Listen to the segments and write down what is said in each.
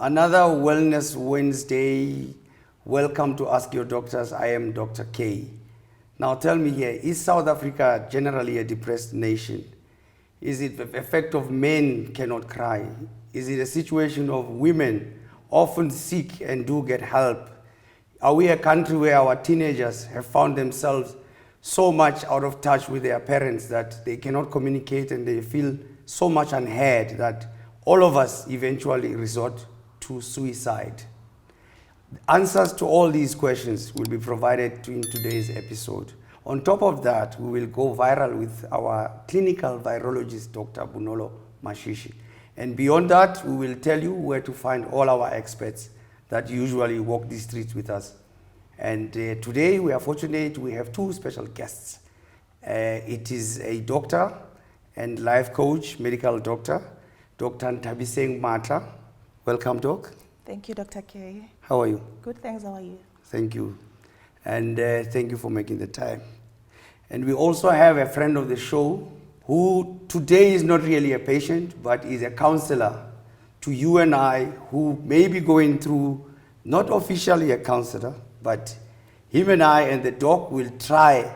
Another Wellness Wednesday. Welcome to Ask Your Doctors. I am Dr. K. Now tell me here, is South Africa generally a depressed nation? Is it the effect of men cannot cry? Is it a situation of women often seek and do get help? Are we a country where our teenagers have found themselves so much out of touch with their parents that they cannot communicate and they feel so much unheard that all of us eventually resort to suicide? Answers to all these questions will be provided in today's episode. On top of that, we will go viral with our clinical virologist, Dr. Bunolo Mashishi. And beyond that, we will tell you where to find all our experts that usually walk the streets with us. And today we are fortunate, we have two special guests. It is a doctor and life coach, medical doctor, Dr. Matlan. Welcome, Doc. Thank you, Dr. K. How are you? Good, thanks. How are you? Thank you. And thank you for making the time. And we also have a friend of the show who today is not really a patient, but is a counselor to you and I who may be going through, not officially a counselor, but him and I and the doc will try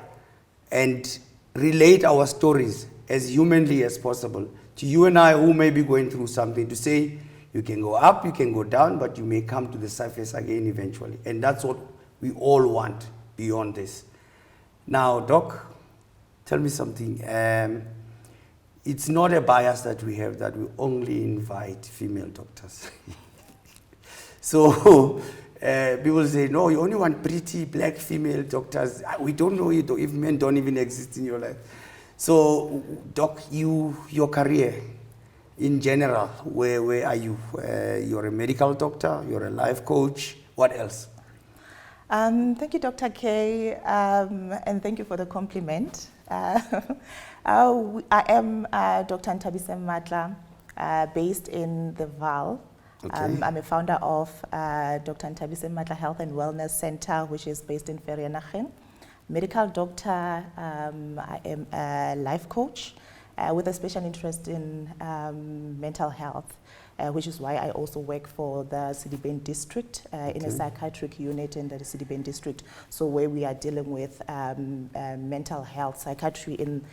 and relate our stories as humanly as possible to you and I who may be going through something, to say you can go up, you can go down, but you may come to the surface again eventually. And that's what we all want beyond this. Now, Doc, tell me something. It's not a bias that we have that we only invite female doctors. So people say, no, you only want pretty black female doctors. We don't know if men don't even exist in your life. So, Doc, your career in general, where are you? You're a medical doctor, you're a life coach, what else? Thank you, Dr. K, and thank you for the compliment. I am Dr. Matlan, based in the Val. Okay. I'm a founder of Dr. Matlan Health and Wellness Center, which is based in Vereeniging. Medical doctor, I am a life coach with a special interest in mental health, which is why I also work for the Sedibeng district in a psychiatric unit in the Sedibeng district. So where we are dealing with mental health psychiatry in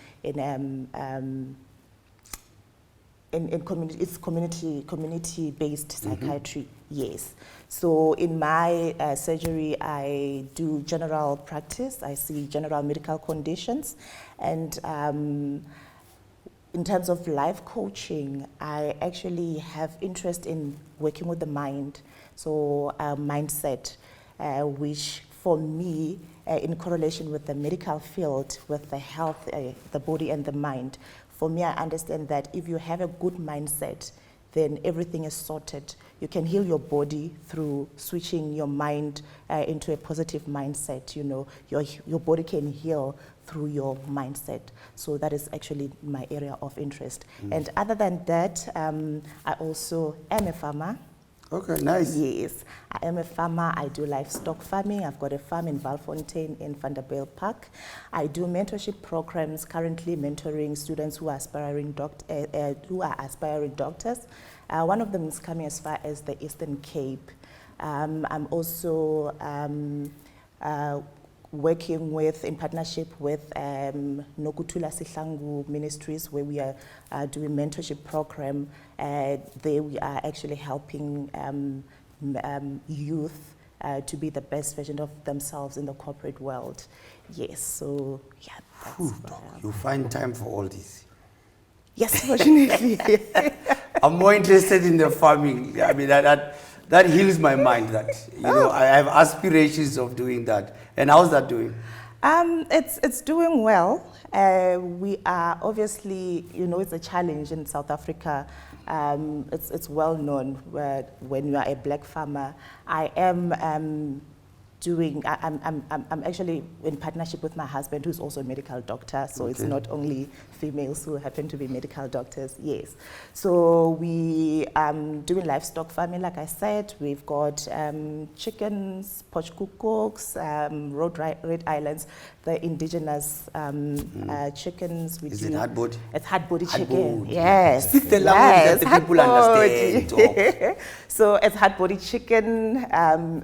community, it's community-based psychiatry. Yes. So in my surgery, I do general practice. I see general medical conditions, and in terms of life coaching, I actually have interest in working with the mind, so mindset, which for me, in correlation with the medical field, with the health, the body and the mind, for me, I understand that if you have a good mindset, then everything is sorted. You can heal your body through switching your mind into a positive mindset. You know, your body can heal through your mindset. So that is actually my area of interest. And other than that, I also am a farmer. Okay, nice. Yes, I am a farmer. I do livestock farming. I've got a farm in Valfontein in Vanderbilt Park. I do mentorship programs, currently mentoring students who are aspiring doctors. One of them is coming as far as the Eastern Cape. I'm also working in partnership with Nokutula Sihlangu Ministries, where we are doing mentorship program. There we are actually helping youth to be the best version of themselves in the corporate world. Yes, so yeah. Doc, you find time for all this? Yes, fortunately. I'm more interested in the farming. I mean, that heals my mind. That I have aspirations of doing that. And how's that doing? It's doing well. We are obviously, it's a challenge in South Africa. It's well known when you are a black farmer. I am I'm actually in partnership with my husband, who's also a medical doctor. So it's not only females who happen to be medical doctors. Yes. So we doing livestock farming. Like I said, we've got chickens, Potchkukooks, Red Islands, the indigenous chickens. Is it hard body? It's hard body chicken. Body. Yes. The language that the people understand. So it's hard body chicken.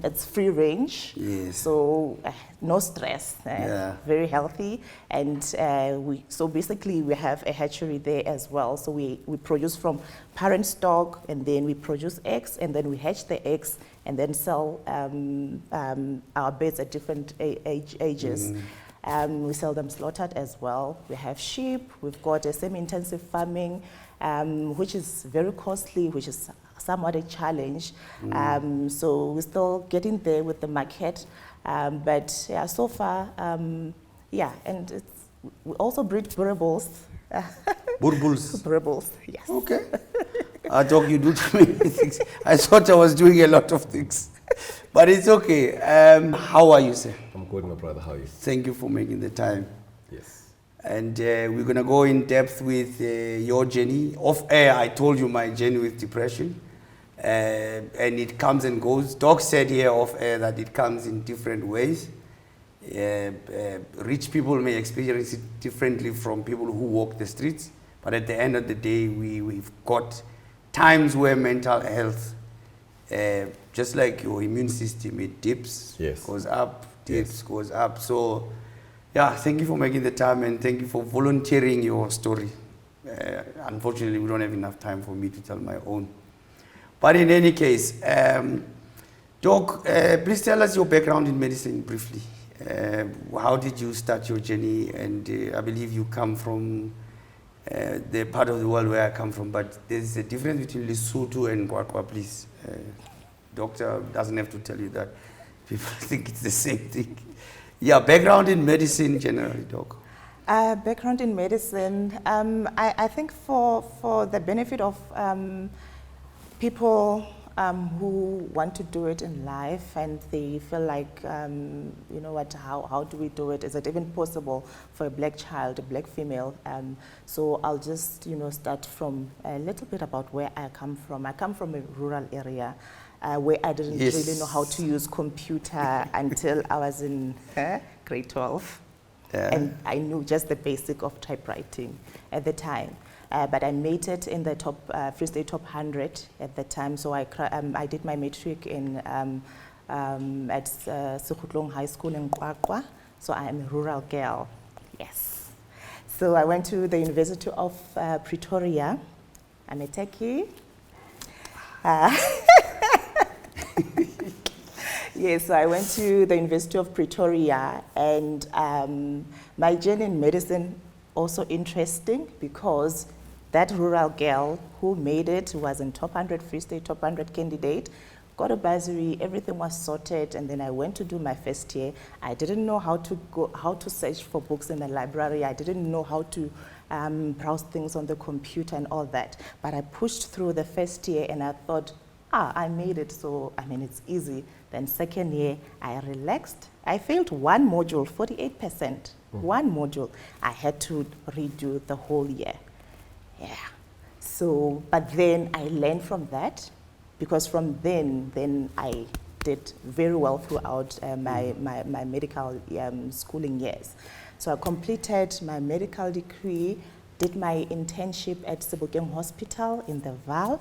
It's free range. Yes. So no stress. Very healthy. And so basically we have a hatchery there as well. So we produce from parent stock, and then we produce eggs, and then we hatch the eggs, and then sell our birds at different ages. We sell them slaughtered as well. We have sheep. We've got a semi-intensive farming, which is very costly, which is somewhat a challenge. So we're still getting there with the market. But yeah, so far, and we also breed burbles. Burbles? Burbles, yes. Okay. Doc, you do too many things. I thought I was doing a lot of things. But it's okay. How are you, sir? I'm good, my brother. How are you? Thank you for making the time. Yes. And we're going to go in depth with your journey. Off air, I told you my journey with depression. And it comes and goes. Doc said here off air that it comes in different ways. Rich people may experience it differently from people who walk the streets. But at the end of the day, we've got times where mental health, just like your immune system, it dips, goes up, dips, goes up. So, yeah, thank you for making the time, and thank you for volunteering your story. Unfortunately, we don't have enough time for me to tell my own. But in any case, Doc, please tell us your background in medicine briefly. How did you start your journey? And I believe you come from the part of the world where I come from, but there's a difference between Lesotho and Kwakwa, please. Doctor doesn't have to tell you that. People think it's the same thing. Yeah, background in medicine generally, Doc. Background in medicine, I think for the benefit of people who want to do it in life, and they feel like, you know what, how do we do it? Is it even possible for a black child, a black female? So I'll just, start from a little bit about where I come from. I come from a rural area where I didn't really know how to use computer until I was in grade 12. And I knew just the basic of typewriting at the time. But I made it in the top Free State top 100 at the time. So I did my matric in at Sekhutlong High School in Kwakwa. So I am a rural girl. Yes. So I went to the University of Pretoria. I'm a techie. Yes, so I went to the University of Pretoria, and my journey in medicine also interesting because that rural girl who made it was in top 100 Free State top 100 candidate, got a bursary, everything was sorted, and then I went to do my first year. I didn't know how to search for books in the library. I didn't know how to browse things on the computer and all that. But I pushed through the first year, and I thought, I made it, so it's easy. Then second year, I relaxed. I failed one module, 48%. One module. I had to redo the whole year. Yeah. So, but then I learned from that, because from then I did very well throughout my medical schooling years. So I completed my medical degree, did my internship at Sebokeng Hospital in the Val.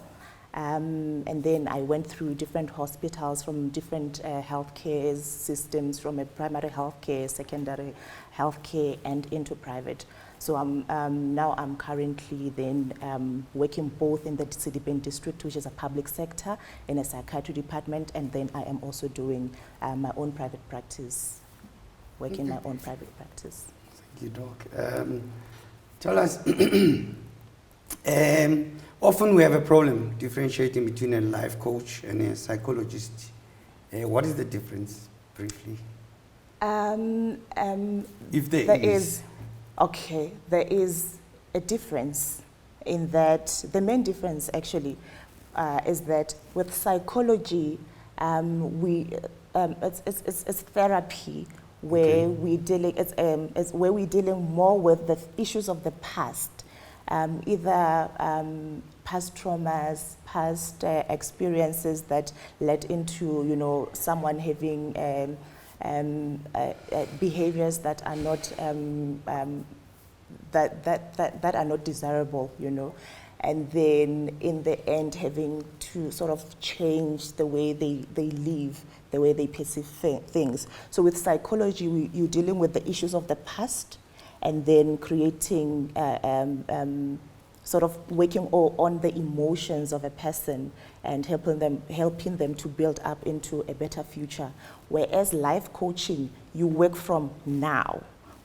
And then I went through different hospitals from different healthcare systems, from a primary healthcare, secondary healthcare, and into private. So now I'm currently then working both in the Sidibeng district, which is a public sector, in a psychiatry department, and then I am also doing my own private practice, working my own private practice. Thank you, Doc. Tell us, often we have a problem differentiating between a life coach and a psychologist. What is the difference, briefly? If there is. Okay, there is a difference in that, the main difference actually is that with psychology, it's therapy where we're dealing. It's where we're dealing more with the issues of the past, either past traumas, past experiences that led into someone having behaviors that are not that are not desirable, and then in the end having to sort of change the way they live, the way they perceive things. So with psychology, you're dealing with the issues of the past and then creating, sort of working on the emotions of a person and helping them to build up into a better future. Whereas life coaching, you work from now.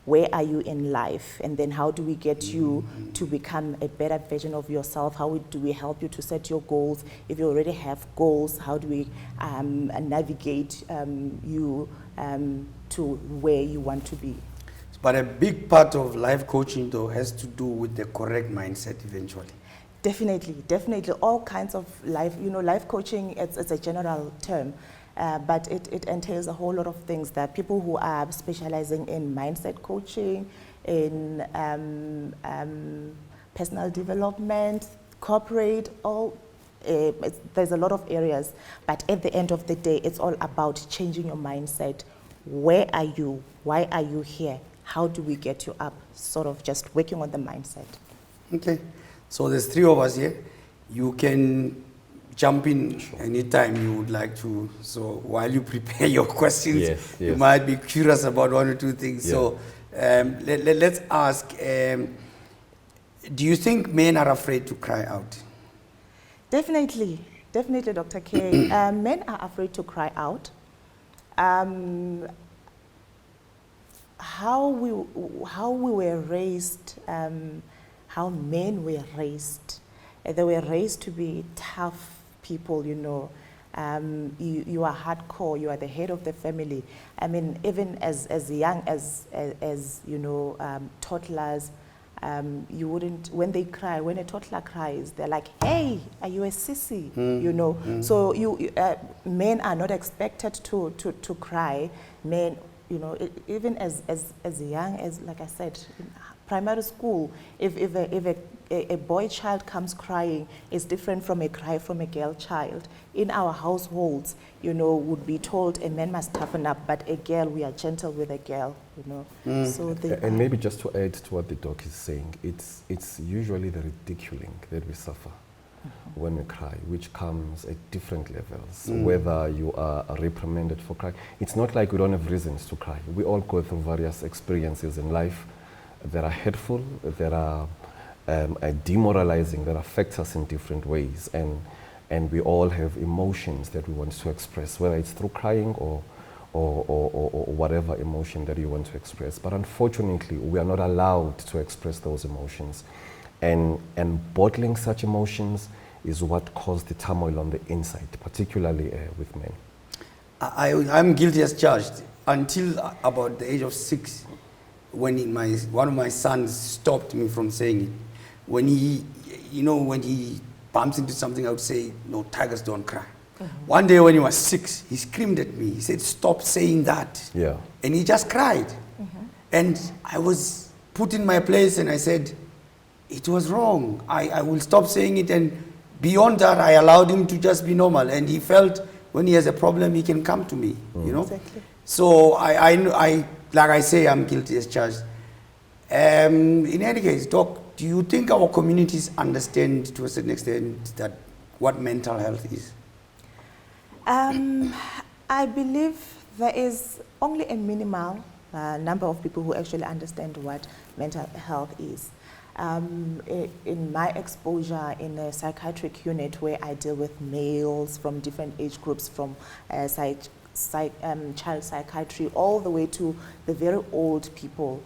Where are you in life? And then how do we get you to become a better version of yourself? How do we help you to set your goals? If you already have goals, how do we navigate you to where you want to be? But a big part of life coaching, though, has to do with the correct mindset eventually. Definitely. All kinds of life, life coaching, it's a general term. But it entails a whole lot of things. There are people who are specializing in mindset coaching, in personal development, corporate, there's a lot of areas. But at the end of the day, it's all about changing your mindset. Where are you? Why are you here? How do we get you up? Sort of just working on the mindset. Okay. So there's 3 of us here. You can jump in anytime you would like to. So while you prepare your questions, you might be curious about 1 or 2 things. Yeah. So let's ask, do you think men are afraid to cry out? Definitely, Dr. K. Men are afraid to cry out. How we were raised, how men were raised. They were raised to be tough people, you are hardcore, you are the head of the family. I mean, even as young as toddlers, you wouldn't, when a toddler cries, they're like, hey, are you a sissy? So men are not expected to cry. Men, even as young as, like I said, in primary school, if a boy child comes crying, it's different from a cry from a girl child. In our households, would be told a man must toughen up, but a girl, we are gentle with a girl, So and maybe just to add to what the doc is saying, it's usually the ridiculing that we suffer when we cry, which comes at different levels, whether you are reprimanded for crying. It's not like we don't have reasons to cry. We all go through various experiences in life that are hurtful, that are demoralizing, that affect us in different ways, and we all have emotions that we want to express, whether it's through crying or whatever emotion that you want to express. But unfortunately, we are not allowed to express those emotions, and bottling such emotions is what caused the turmoil on the inside, particularly with men. I'm guilty as charged until about the age of 6, when one of my sons stopped me from saying it. When he bumps into something, I would say, no, tigers don't cry. One day when he was 6, he screamed at me. He said, stop saying that. Yeah. And he just cried. And I was put in my place and I said, it was wrong. I will stop saying it. And beyond that, I allowed him to just be normal. And he felt when he has a problem, he can come to me, Exactly. So I like I say, I'm guilty as charged. In any case, Doc, do you think our communities understand to a certain extent that what mental health is? I believe there is only a minimal number of people who actually understand what mental health is. In my exposure in a psychiatric unit where I deal with males from different age groups, from child psychiatry all the way to the very old people,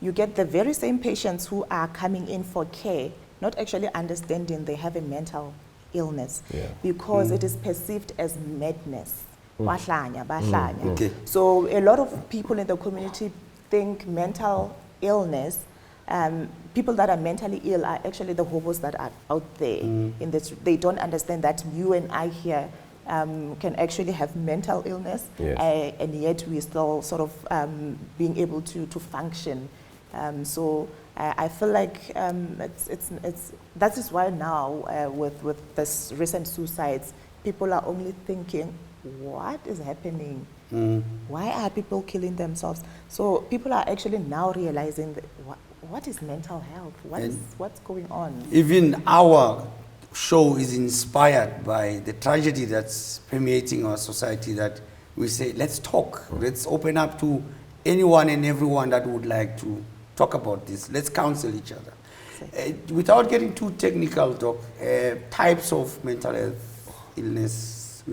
you get the very same patients who are coming in for care, not actually understanding they have a mental illness, because it is perceived as madness. Okay. So a lot of people in the community think mental illness, people that are mentally ill are actually the hobos that are out there. They don't understand that you and I here, can actually have mental illness, Yes. and yet we're still sort of being able to function. So I feel like that is why now with this recent suicides, people are only thinking, what is happening? Why are people killing themselves? So people are actually now realizing that what is mental health? What's going on? Even our show is inspired by the tragedy that's permeating our society, that we say, let's talk, let's open up to anyone and everyone that would like to talk about this. Let's counsel each other. Without getting too technical, Doc, types of mental illness,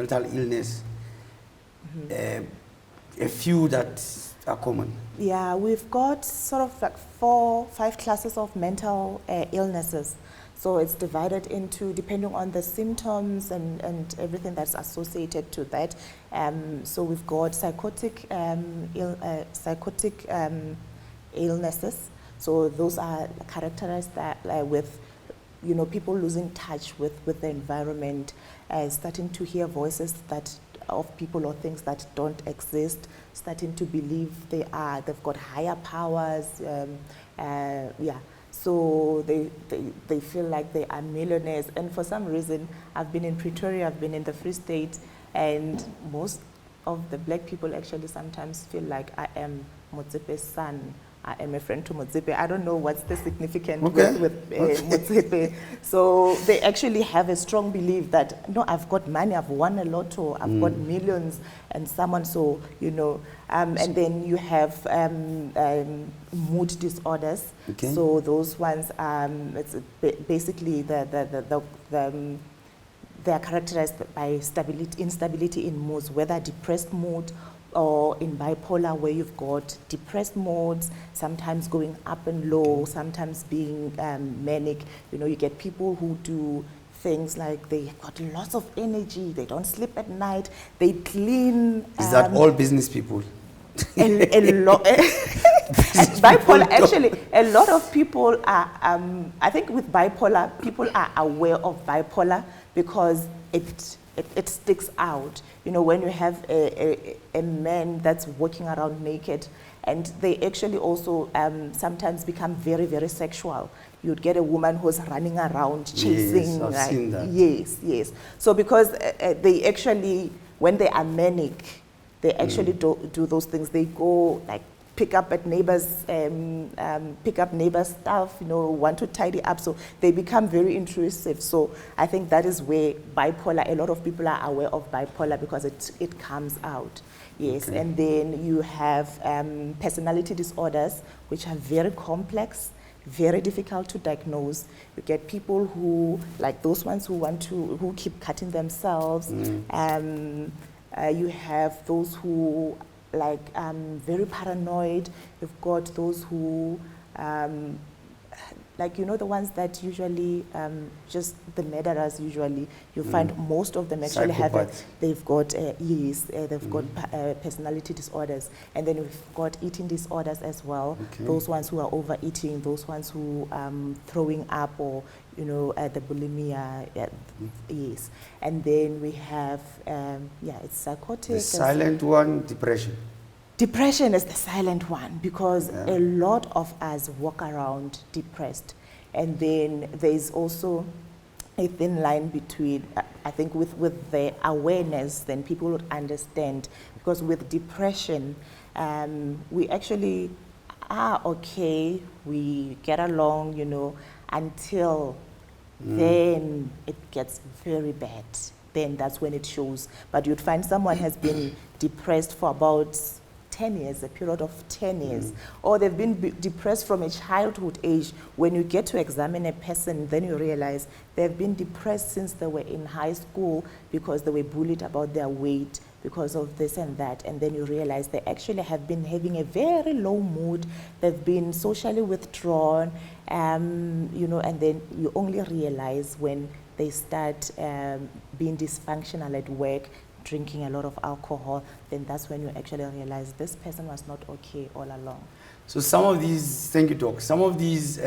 a few that are common. Yeah, we've got sort of like 4-5 classes of mental illnesses. So it's divided into, depending on the symptoms and everything that's associated to that. So we've got psychotic illnesses. So those are characterized with, people losing touch with the environment, starting to hear voices of people or things that don't exist, starting to believe they've got higher powers, So they feel like they are millionaires. And for some reason, I've been in Pretoria, I've been in the Free State, and most of the black people actually sometimes feel like I am Motsepe's son. I am a friend to Motsepe. I don't know what's the significance with Motsepe. So they actually have a strong belief that, no, I've got money, I've won a lotto, I've got millions, and someone, so, and then you have mood disorders. Okay. So those ones, it's basically they are characterized by instability in moods, whether depressed mood or in bipolar, where you've got depressed modes, sometimes going up and low, sometimes being manic. You get people who do things like they got lots of energy, they don't sleep at night, they clean. Is that all business people? A lot. Bipolar, actually, a lot of people are, I think with bipolar, people are aware of bipolar because it sticks out. When you have a man that's walking around naked, and they actually also sometimes become very, very sexual. You'd get a woman who's running around chasing. Yes, I've seen that. Yes. So because they actually, when they are manic, they actually do those things. They go like pick up neighbors' stuff, want to tidy up. So they become very intrusive. So I think that is where bipolar, a lot of people are aware of bipolar because it comes out. Yes, okay. And then you have personality disorders, which are very complex, very difficult to diagnose. You get people who, like those ones who keep cutting themselves. You have those who very paranoid. You've got those who, the ones that usually, just the murderers usually, you find most of them actually they've got, they've got personality disorders. And then we've got eating disorders as well. Okay. Those ones who are overeating, those ones who throwing up or, the bulimia, yes. And then we have, it's psychotic. The silent one, depression. Depression is the silent one because a lot of us walk around depressed. And then there's also a thin line between, I think with the awareness, then people would understand. Because with depression, we actually are okay, we get along, until then it gets very bad. Then that's when it shows. But you'd find someone has been depressed for about 10 years, a period of 10 years, or they've been depressed from a childhood age. When you get to examine a person, then you realize they've been depressed since they were in high school because they were bullied about their weight, because of this and that, and then you realize they actually have been having a very low mood, they've been socially withdrawn, and then you only realize when they start being dysfunctional at work, drinking a lot of alcohol, then that's when you actually realize this person was not okay all along. So some of these, thank you, Doc, some of these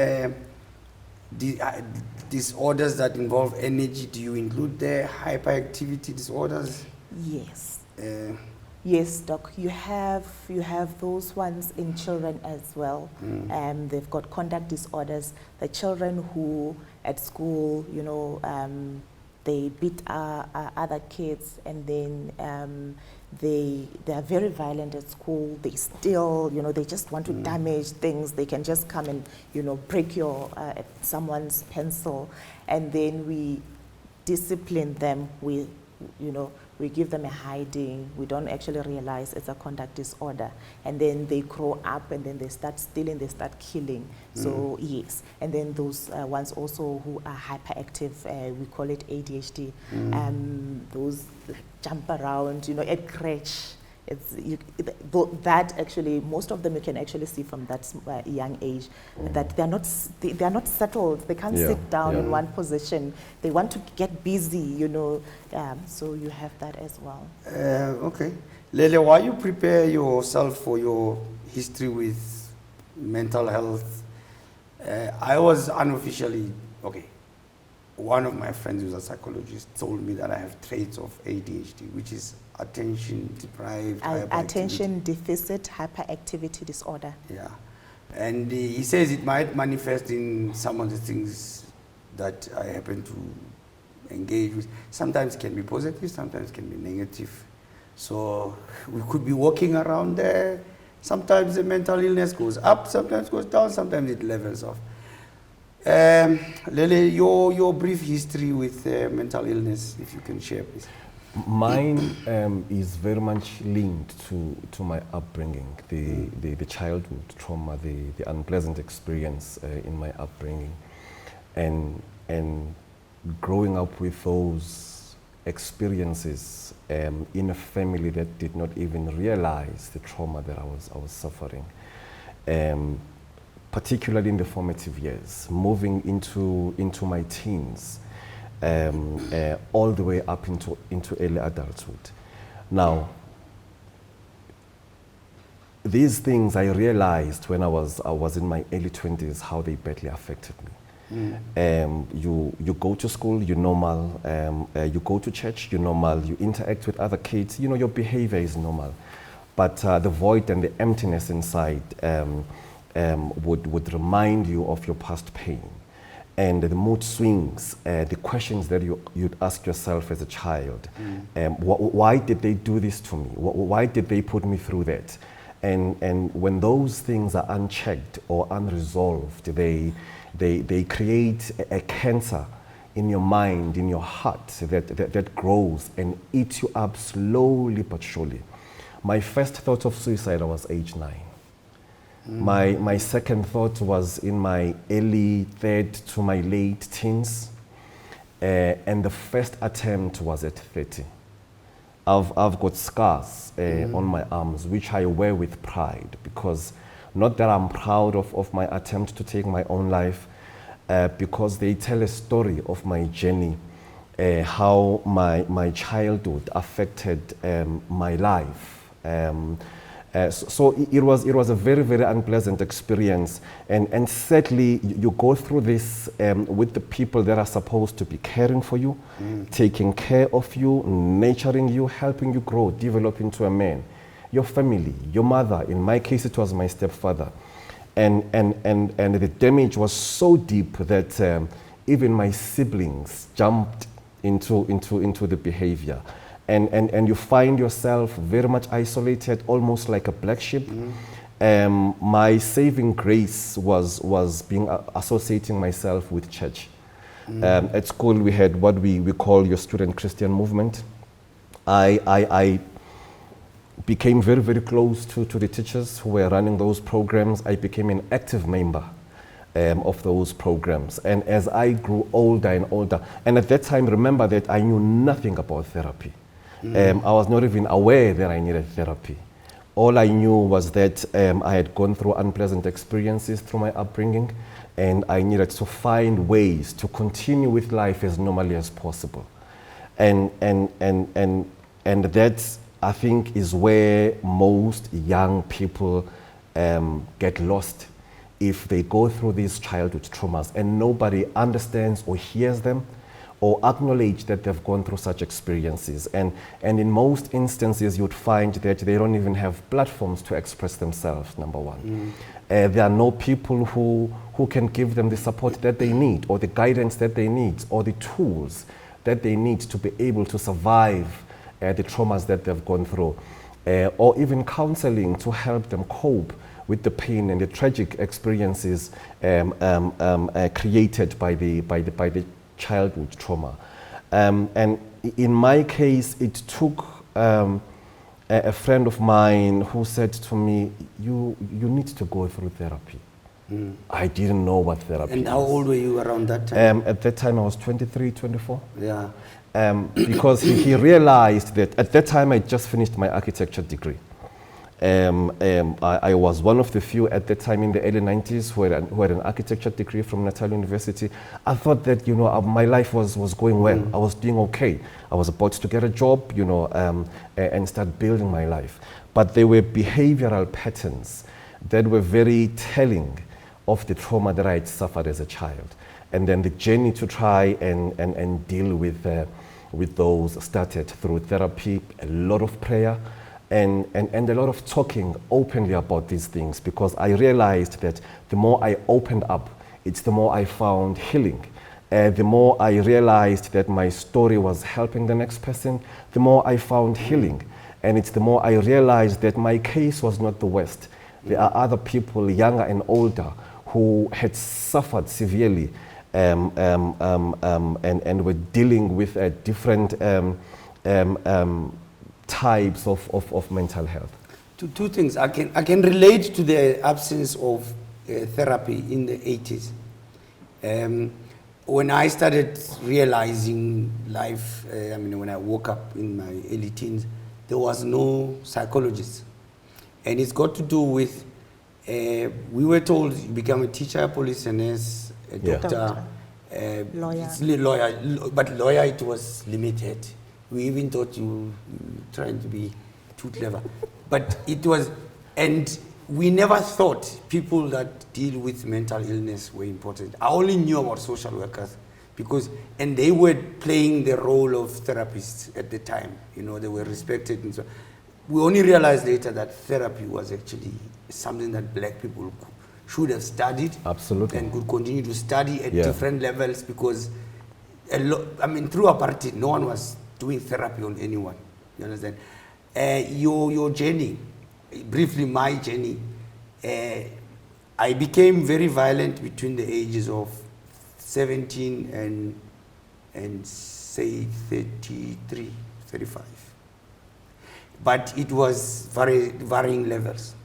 disorders that involve energy, do you include there hyperactivity disorders? Yes. Uh, Yes, Doc. You have those ones in children as well. They've got conduct disorders. The children who at school, they beat other kids, and then they are very violent at school. They steal. They just want to damage things. They can just come and break someone's pencil, and then we discipline them with we give them a hiding. We don't actually realize it's a conduct disorder. And then they grow up and then they start stealing, they start killing. So yes. And then those ones also who are hyperactive, we call it ADHD. Those jump around, at crèche. That actually, most of them you can actually see from that young age, that they are not settled. They can't sit down in one position. They want to get busy, so you have that as well. Okay. Lele, while you prepare yourself for your history with mental health, I was unofficially, one of my friends who's a psychologist told me that I have traits of ADHD, which is attention deprived attention deficit hyperactivity disorder. Yeah, and he says it might manifest in some of the things that I happen to engage with. Sometimes it can be positive, sometimes it can be negative. So we could be walking around there. Sometimes the mental illness goes up, sometimes goes down, sometimes it levels off. Lele, your brief history with mental illness, if you can share, please. Mine is very much linked to my upbringing, the childhood trauma, the unpleasant experience in my upbringing, and growing up with those experiences in a family that did not even realize the trauma that I was suffering. Particularly in the formative years, moving into my teens, all the way up into early adulthood. Now, these things I realized when I was in my early 20s, how they badly affected me. You go to school, you're normal. You go to church, you're normal. You interact with other kids, your behavior is normal. But the void and the emptiness inside would remind you of your past pain. And the mood swings, the questions that you'd ask yourself as a child. Why did they do this to me? Why did they put me through that? And when those things are unchecked or unresolved, they create a cancer in your mind, in your heart, that grows and eats you up slowly but surely. My first thought of suicide, I was age 9. My second thought was in my early third to my late teens, and the first attempt was at 30. I've got scars on my arms, which I wear with pride, because not that I'm proud of my attempt to take my own life, because they tell a story of my journey, how my childhood affected my life. So it was a very, very unpleasant experience, and sadly you go through this with the people that are supposed to be caring for you, taking care of you, nurturing you, helping you grow, develop into a man. Your family, your mother, in my case it was my stepfather, and the damage was so deep that even my siblings jumped into the behavior. And you find yourself very much isolated, almost like a black sheep. My saving grace was being associating myself with church. At school we had what we call your student Christian movement. I became very, very close to the teachers who were running those programs. I became an active member of those programs. And as I grew older and older, and at that time, remember that I knew nothing about therapy. I was not even aware that I needed therapy. All I knew was that I had gone through unpleasant experiences through my upbringing, and I needed to find ways to continue with life as normally as possible. And that, I think, is where most young people get lost if they go through these childhood traumas and nobody understands or hears them or acknowledge that they've gone through such experiences. And in most instances, you'd find that they don't even have platforms to express themselves, number one. There are no people who can give them the support that they need, or the guidance that they need, or the tools that they need to be able to survive the traumas that they've gone through, or even counseling to help them cope with the pain and the tragic experiences created by the childhood trauma. And in my case, it took a friend of mine who said to me, you need to go through therapy. I didn't know what therapy is. And how old were you around that time? At that time I was 23, 24. Yeah. Because he realized that at that time I just finished my architecture degree. I was one of the few at that time in the early 90s who had an architecture degree from Natal University. I thought that, you know, my life was going well. I was doing okay. I was about to get a job, you know, and start building my life. But there were behavioral patterns that were very telling of the trauma that I had suffered as a child. And then the journey to try and deal with those started through therapy, a lot of prayer, and a lot of talking openly about these things, because I realized that the more I opened up, it's the more I found healing. The more I realized that my story was helping the next person, the more I found healing. And it's the more I realized that my case was not the worst. There are other people, younger and older, who had suffered severely and were dealing with different types of mental health. Two things. I can relate to the absence of therapy in the 80s. When I started realizing life, when I woke up in my early teens, there was no psychologist. And it's got to do with, we were told you become a teacher, police, a nurse, a doctor, lawyer. But lawyer, it was limited. We even thought you trying to be too clever. But it was, and we never thought people that deal with mental illness were important. I only knew about social workers and they were playing the role of therapists at the time. You know, they were respected and so. We only realized later that therapy was actually something that black people should have studied. Absolutely. And could continue to study at different levels, because through apartheid, no one was doing therapy on anyone. You understand? Your journey, briefly my journey, I became very violent between the ages of 17 and say 33, 35. But it was varying levels.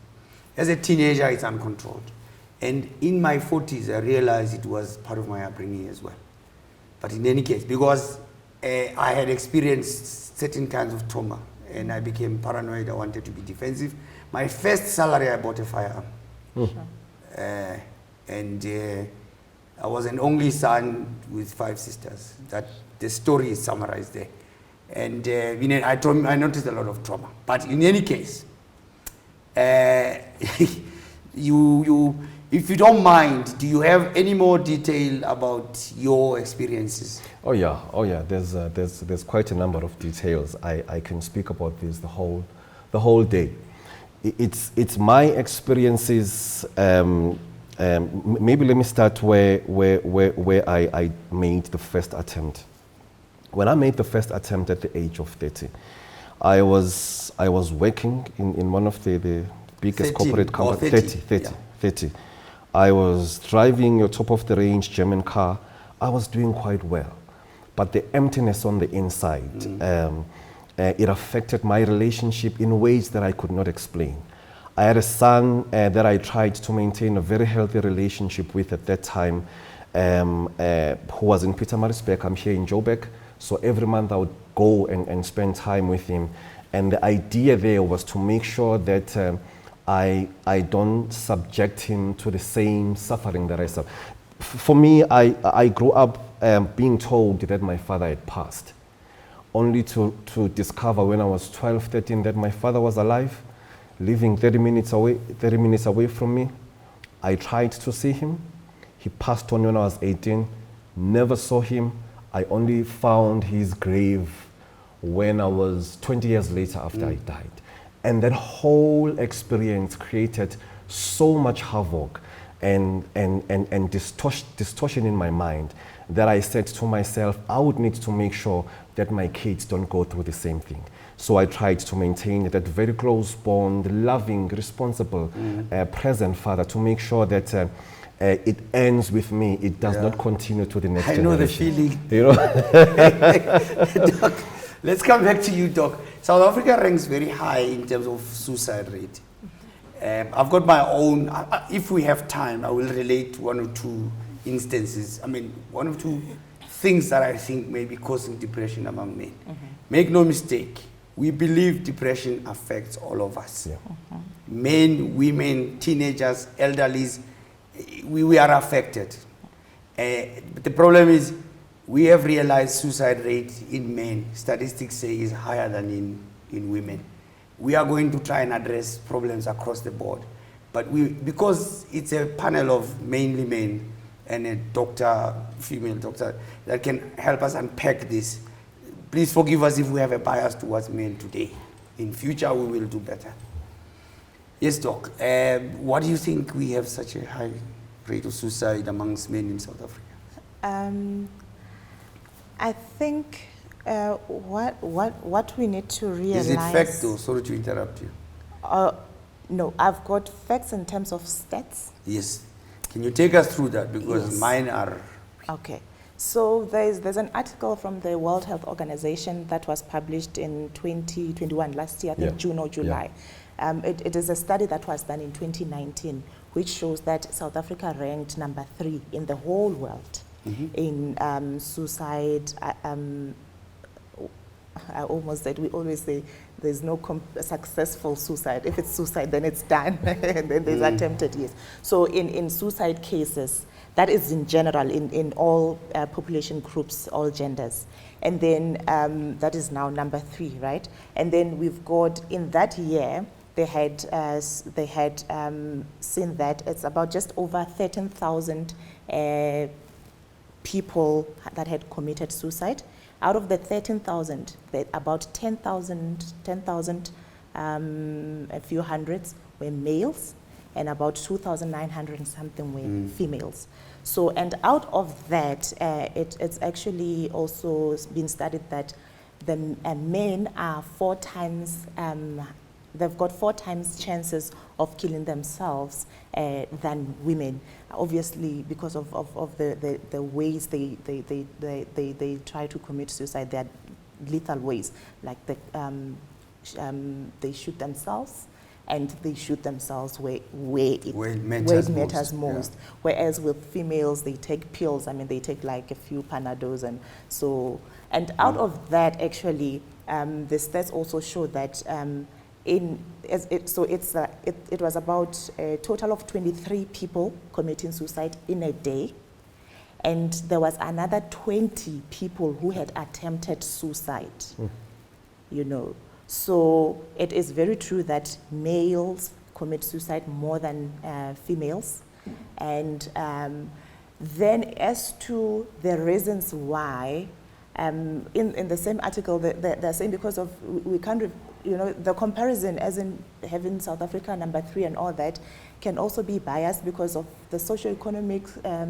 As a teenager, it's uncontrolled. And in my 40s, I realized it was part of my upbringing as well. But in any case, because I had experienced certain kinds of trauma, and I became paranoid, I wanted to be defensive. My first salary, I bought a firearm. I was an only son with 5 sisters. That the story is summarized there. And I noticed a lot of trauma. But in any case, if you don't mind, do you have any more detail about your experiences? Oh yeah. There's quite a number of details. I can speak about this the whole day. It's my experiences. Maybe let me start where I made the first attempt. When I made the first attempt at the age of 30, I was working in one of the biggest corporate companies. 30. I was driving a top of the range German car. I was doing quite well, but the emptiness on the inside, it affected my relationship in ways that I could not explain. I had a son that I tried to maintain a very healthy relationship with at that time, who was in Pietermaritzburg. I'm here in Joburg. So every month I would go and spend time with him. And the idea there was to make sure that I don't subject him to the same suffering that I suffer. For me, I grew up being told that my father had passed, only to discover when I was 12, 13 that my father was alive, living 30 minutes away from me, I tried to see him. He passed on when I was 18. Never saw him. I only found his grave when I was 20 years later after he died. And that whole experience created so much havoc and distortion in my mind that I said to myself, I would need to make sure that my kids don't go through the same thing. So I tried to maintain that very close bond, loving, responsible, present father, to make sure that it ends with me. It does not continue to the next generation. I know the feeling. You know? Doc, let's come back to you, Doc. South Africa ranks very high in terms of suicide rate. I've got my own, if we have time, I will relate one or two instances. I mean, one or two things that I think may be causing depression among men. Make no mistake, we believe depression affects all of us. Yeah. Men, women, teenagers, elderlies, we are affected. But the problem is, we have realized suicide rate in men, statistics say, is higher than in women. We are going to try and address problems across the board. But because it's a panel of mainly men and a doctor, female doctor, that can help us unpack this. Please forgive us if we have a bias towards men today. In future, we will do better. Yes, Doc. What do you think we have such a high rate of suicide amongst men in South Africa? I think what we need to realize... Is it fact though? Sorry to interrupt you. No, I've got facts in terms of stats. Yes. Can you take us through that? Because mine are... Okay. So there's an article from the World Health Organization that was published in 2021, last year, I think June or July. It is a study that was done in 2019, which shows that South Africa ranked number 3 in the whole world in suicide. I almost said, we always say there's no successful suicide. If it's suicide, then it's done, and then there's attempted, yes. So in suicide cases, that is in general, in all population groups, all genders. And then that is now number 3, right? And then we've got, in that year, they had seen that it's about just over 13,000 people that had committed suicide. Out of the 13,000, about 10,000, a few hundreds were males, and about 2,900 and something were females. So, and out of that, it's actually also been studied that the men are 4 times, they've got 4 times chances of killing themselves than women. Obviously, because of the ways they try to commit suicide, they're lethal ways, like they shoot themselves, and they shoot themselves where it matters most. Yeah. Whereas with females, they take pills. I mean, they take like a few Panados, and so, and out of that, actually, the stats also show that it was about a total of 23 people committing suicide in a day, and there was another 20 people who had attempted suicide. You know. So it is very true that males commit suicide more than females. And then as to the reasons why, in the same article, they're saying because of, we can't, the comparison as in having South Africa number 3 and all that can also be biased because of the socioeconomic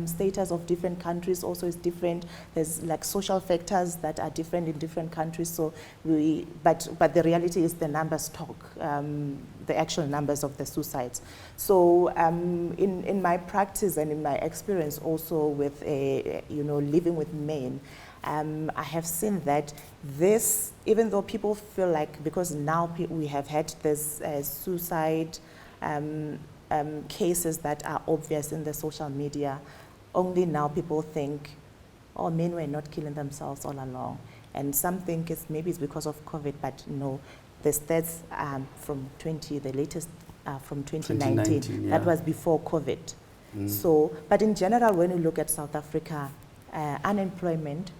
status of different countries also is different. There's like social factors that are different in different countries. So but the reality is the numbers talk, the actual numbers of the suicides. So in my practice and in my experience also with living with men, I have seen that this, even though people feel like, because now we have had this suicide cases that are obvious in the social media, only now people think, oh, men were not killing themselves all along. And some think maybe it's because of COVID, but no, the stats from the latest from 2019, yeah. That was before COVID. So, but in general, when you look at South Africa, unemployment,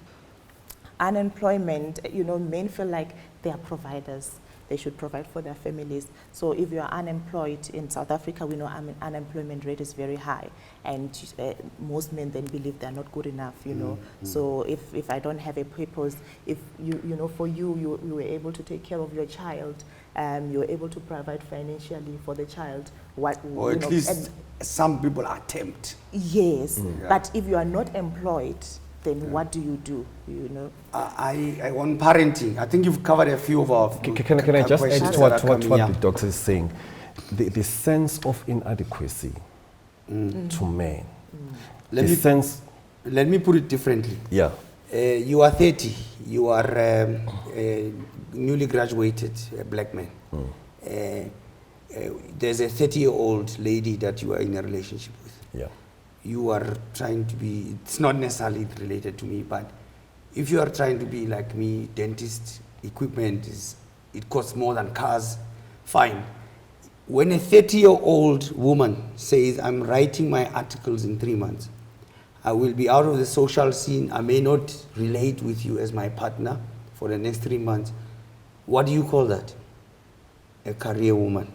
men feel like they are providers. they should provide for their families. So if you are unemployed in South Africa, we know unemployment rate is very high, and most men then believe they're not good enough, you know. So if I don't have a purpose, if you know, for you were able to take care of your child, you're able to provide financially for the child. Or at least some people attempt. Yes, but if you are not employed, then what do? You know. I want parenting. I think you've covered a few of our Can I just add to what the the doctor is saying? The sense of inadequacy to men. Let me put it differently. Yeah. You are 30. You are a newly graduated black man. There's a 30-year-old lady that you are in a relationship with. Yeah. You are trying to be, it's not necessarily related to me, but if you are trying to be like me, dentist equipment it costs more than cars, fine. When a 30-year-old woman says, I'm writing my articles in 3 months, I will be out of the social scene, I may not relate with you as my partner for the next 3 months, what do you call that? A career woman.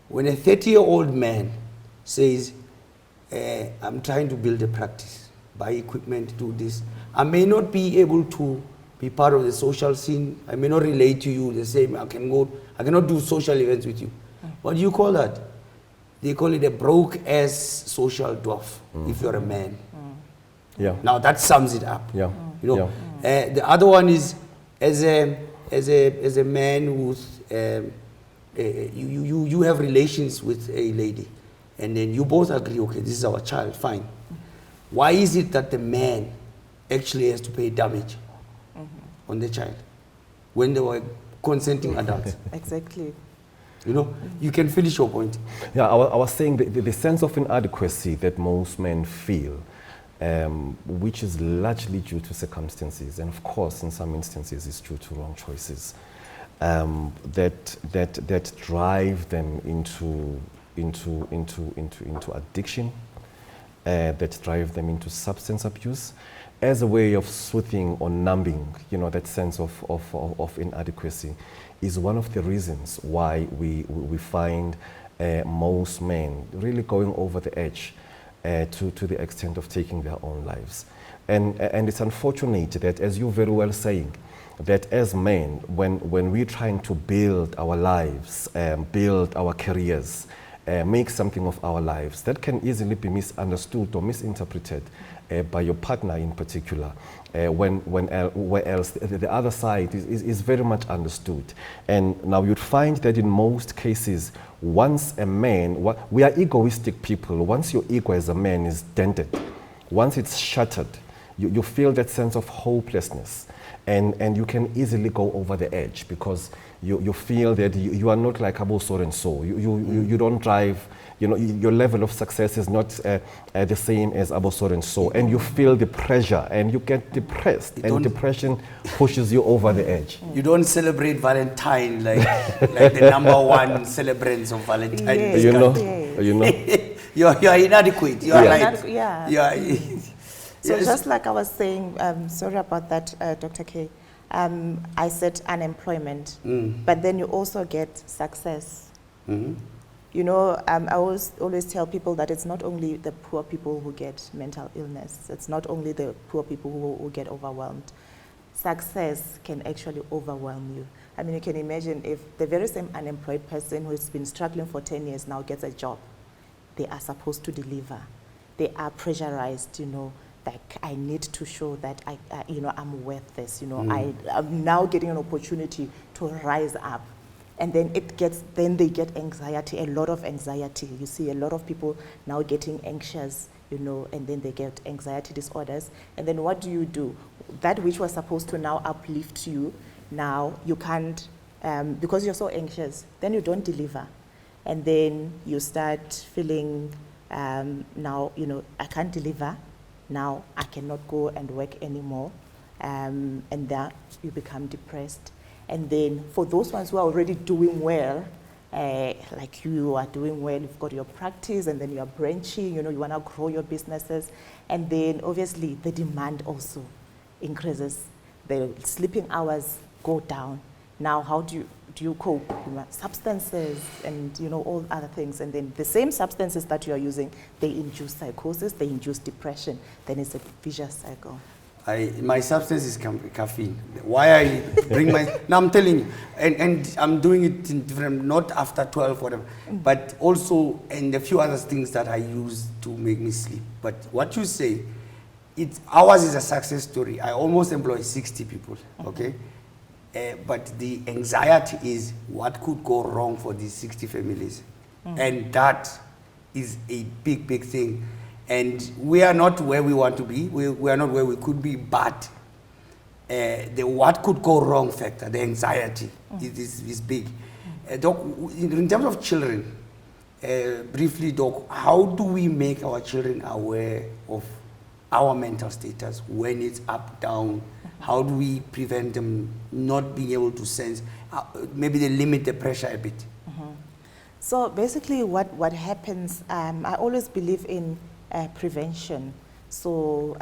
When a 30-year-old man says, I'm trying to build a practice, buy equipment, do this, I may not be able to be part of the social scene, I may not relate to you the same, I cannot do social events with you. What do you call that? They call it a broke-ass social dwarf, if you're a man. Yeah. Now that sums it up. Yeah. You know, the other one is as a man who's you have relations with a lady, and then you both agree, okay, this is our child, fine. Why is it that the man actually has to pay damage on the child when they were consenting adults? Exactly. You know, you can finish your point. Yeah, I was saying the sense of inadequacy that most men feel, which is largely due to circumstances, and of course, in some instances, it's due to wrong choices, that drive them into addiction, that drive them into substance abuse, as a way of soothing or numbing, you know, that sense of inadequacy, is one of the reasons why we find most men really going over the edge to the extent of taking their own lives. And it's unfortunate that, as you're very well saying, that as men, when we're trying to build our lives, build our careers, make something of our lives, that can easily be misunderstood or misinterpreted by your partner in particular, where else the other side is very much understood. And now you'd find that in most cases, once a man, we are egoistic people, once your ego as a man is dented, once it's shattered, you feel that sense of hopelessness, and you can easily go over the edge because you feel that you are not like Abo so and so. You don't drive, you know, your level of success is not the same as Abo so and so, and you feel the pressure and you get depressed, and depression pushes you over the edge. You don't celebrate Valentine like the #1 celebrants of Valentine. Yes, you know, yes. you know. you are inadequate. You are right. Yeah. So Yes. just like I was saying, sorry about that, Dr. K. I said unemployment, but then you also get success. You know, I always tell people that it's not only the poor people who get mental illness. It's not only the poor people who get overwhelmed. Success can actually overwhelm you. I mean, you can imagine if the very same unemployed person who has been struggling for 10 years now gets a job, they are supposed to deliver. They are pressurized, you know, like I need to show that I'm worth this, you know, I'm now getting an opportunity to rise up. And then they get anxiety, a lot of anxiety. You see a lot of people now getting anxious, you know, and then they get anxiety disorders. And then what do? That which was supposed to now uplift you, now you can't, because you're so anxious, then you don't deliver. And then you start feeling, now, you know, I can't deliver. Now I cannot go and work anymore. And that you become depressed. And then for those ones who are already doing well, like you are doing well, you've got your practice, and then you are branching, you know, you want to grow your businesses. And then obviously the demand also increases. The sleeping hours go down. Now how do do you cope? Substances and, all other things. And then the same substances that you are using, they induce psychosis, they induce depression. Then it's a vicious cycle. My substance is caffeine. Why I bring my... Now I'm telling you, and I'm doing it in different, not after 12, whatever, but also, and a few other things that I use to make me sleep. But what you say, ours is a success story. I almost employ 60 people, okay? But the anxiety is what could go wrong for these 60 families. And that is a big, big thing. And we are not where we want to be. We are not where we could be, but the what could go wrong factor, the anxiety, is big. Doc, in terms of children, briefly, Doc, how do we make our children aware of our mental status when it's up, down? How do we prevent them not being able to sense? Maybe they limit the pressure a bit. So basically what happens, I always believe in prevention. So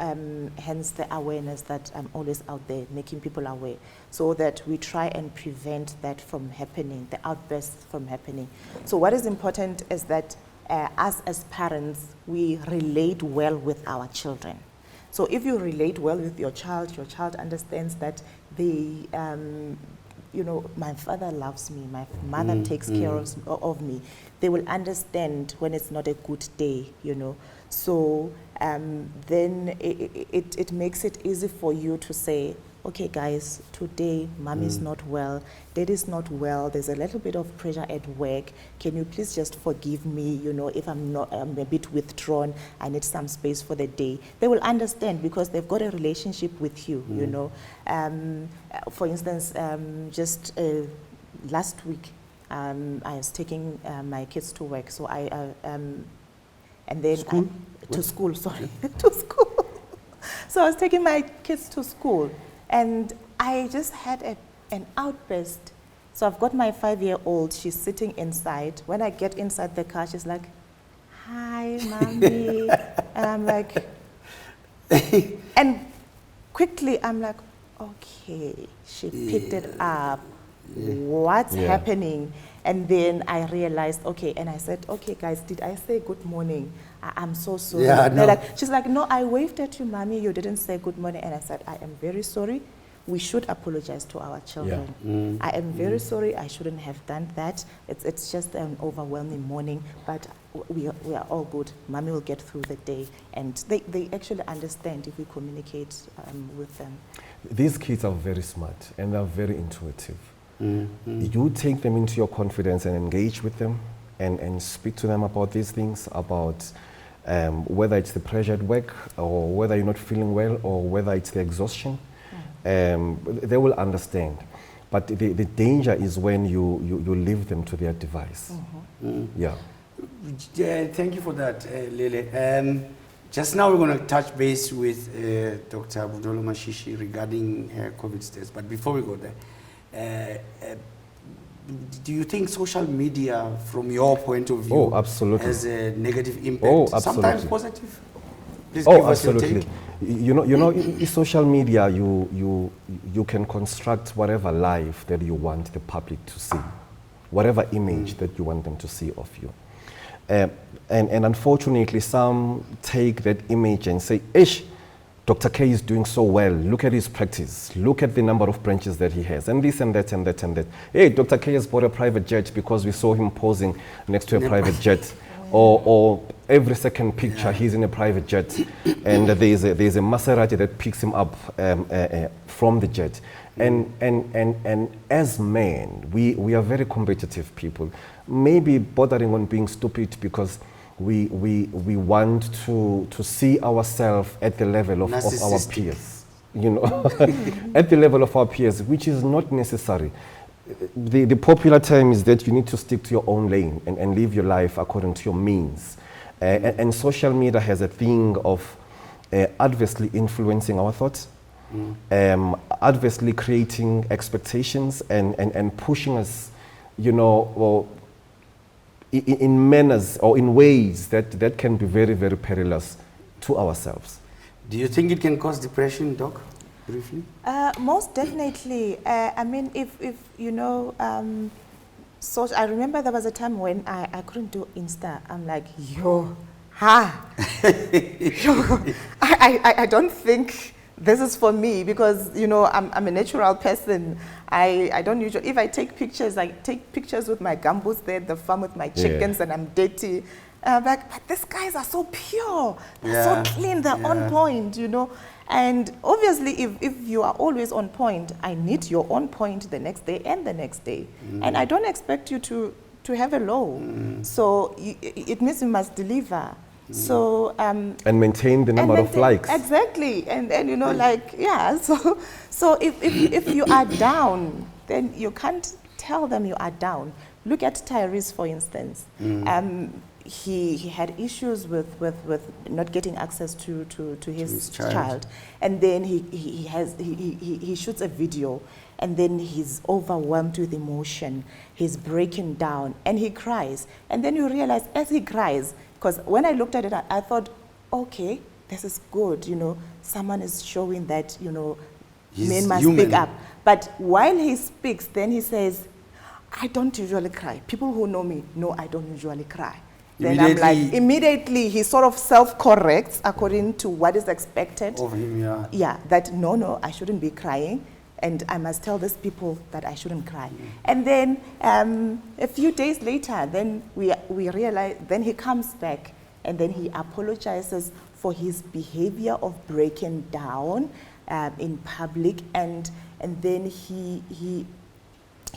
hence the awareness that I'm always out there, making people aware, so that we try and prevent that from happening, the outbursts from happening. So what is important is that us as parents, we relate well with our children. So if you relate well with your child understands that they, my father loves me, my mother takes care of me. They will understand when it's not a good day, So then it makes it easy for you to say, okay guys, today mommy's not well, daddy's not well, there's a little bit of pressure at work. Can you please just forgive me, if I'm a bit withdrawn, I need some space for the day. They will understand because they've got a relationship with you, For instance, just last week, I was taking my kids to work, so and then to school. So I was taking my kids to school, and I just had an outburst. So I've got my 5-year-old, she's sitting inside. When I get inside the car, she's like, "Hi, mommy." And I'm like, and quickly I'm like, okay, she picked it up. What's happening? And then I realized, okay, and I said, okay, guys, did I say good morning? I'm so sorry. Yeah, no. She's like, no, I waved at you, mommy. You didn't say good morning. And I said, I am very sorry. We should apologize to our children. Yeah. I am very sorry. I shouldn't have done that. It's just an overwhelming morning, but we are all good. Mommy will get through the day. And they actually understand if we communicate with them. These kids are very smart and they're very intuitive. You take them into your confidence and engage with them and speak to them about these things, about whether it's the pressure at work or whether you're not feeling well or whether it's the exhaustion. They will understand. But the danger is when you leave them to their device. Yeah. Thank you for that, Lele. Just now we're going to touch base with Dr. Budolo Mashishi regarding COVID status. But before we go there, do you think social media, from your point of view, has a negative impact? Sometimes positive? Please give us your take. In social media, you can construct whatever life that you want the public to see, whatever image that you want them to see of you. And unfortunately, some take that image and say, "Ish, Dr. K is doing so well. Look at his practice. Look at the number of branches that he has, and this and that and that and that. Hey, Dr. K has bought a private jet because we saw him posing next to a private jet." Or every second picture he's in a private jet, and there's a Maserati that picks him up from the jet. And as men, we are very competitive people. Maybe bordering on being stupid because we want to see ourselves at the level of our peers, at the level of our peers, which is not necessary. The popular term is that you need to stick to your own lane and live your life according to your means. And social media has a thing of adversely influencing our thoughts, adversely creating expectations and pushing us, in manners or in ways that can be very, very perilous to ourselves. Do you think it can cause depression, Doc? briefly? Most definitely. I mean, if you know, so I remember there was a time when I couldn't do Insta. I'm like, yo, yo, I don't think this is for me, because you know I'm a natural person. I don't usually, if I take pictures with my gumboots there at the farm with my chickens, and I'm dirty. I'm like, but these guys are so pure, they're so clean, they're on point, you know. And obviously, if you are always on point, I need your on point the next day and the next day. And I don't expect you to have a low. So it means you must deliver. So and maintain the number of likes. Exactly, and you know, like, yeah. So if you are down, then you can't tell them you are down. Look at Tyrese, for instance. He had issues with not getting access to his child, and then he shoots a video, and then he's overwhelmed with emotion. He's breaking down, and he cries. And then you realize as he cries, because when I looked at it, I thought, okay, this is good. You know, someone is showing that, you know, men must speak up. But while he speaks, then he says, I don't usually cry. People who know me know I don't usually cry. Then I'm like, immediately he sort of self-corrects according to what is expected of him. Yeah, that no, I shouldn't be crying, and I must tell these people that I shouldn't cry. And then a few days later, then we realize, then he comes back, and then he apologizes for his behavior of breaking down in public, and then he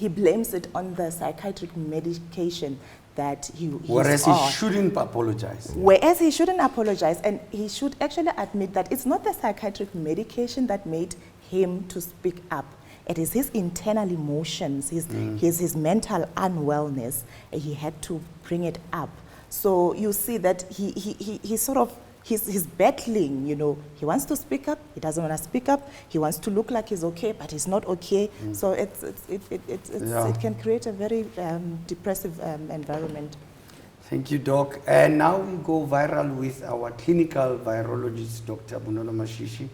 blames it on the psychiatric medication that whereas he shouldn't apologize. Whereas he shouldn't apologize, and he should actually admit that it's not the psychiatric medication that made him to speak up. It is his internal emotions, his mental unwellness. He had to bring it up. So you see that he sort of, he's battling, you know. He wants to speak up, he doesn't want to speak up. He wants to look like he's okay, but he's not okay. So it can create a very depressive environment. Thank you, Doc. And now we go viral with our clinical virologist, Dr. Bunono Mashishi,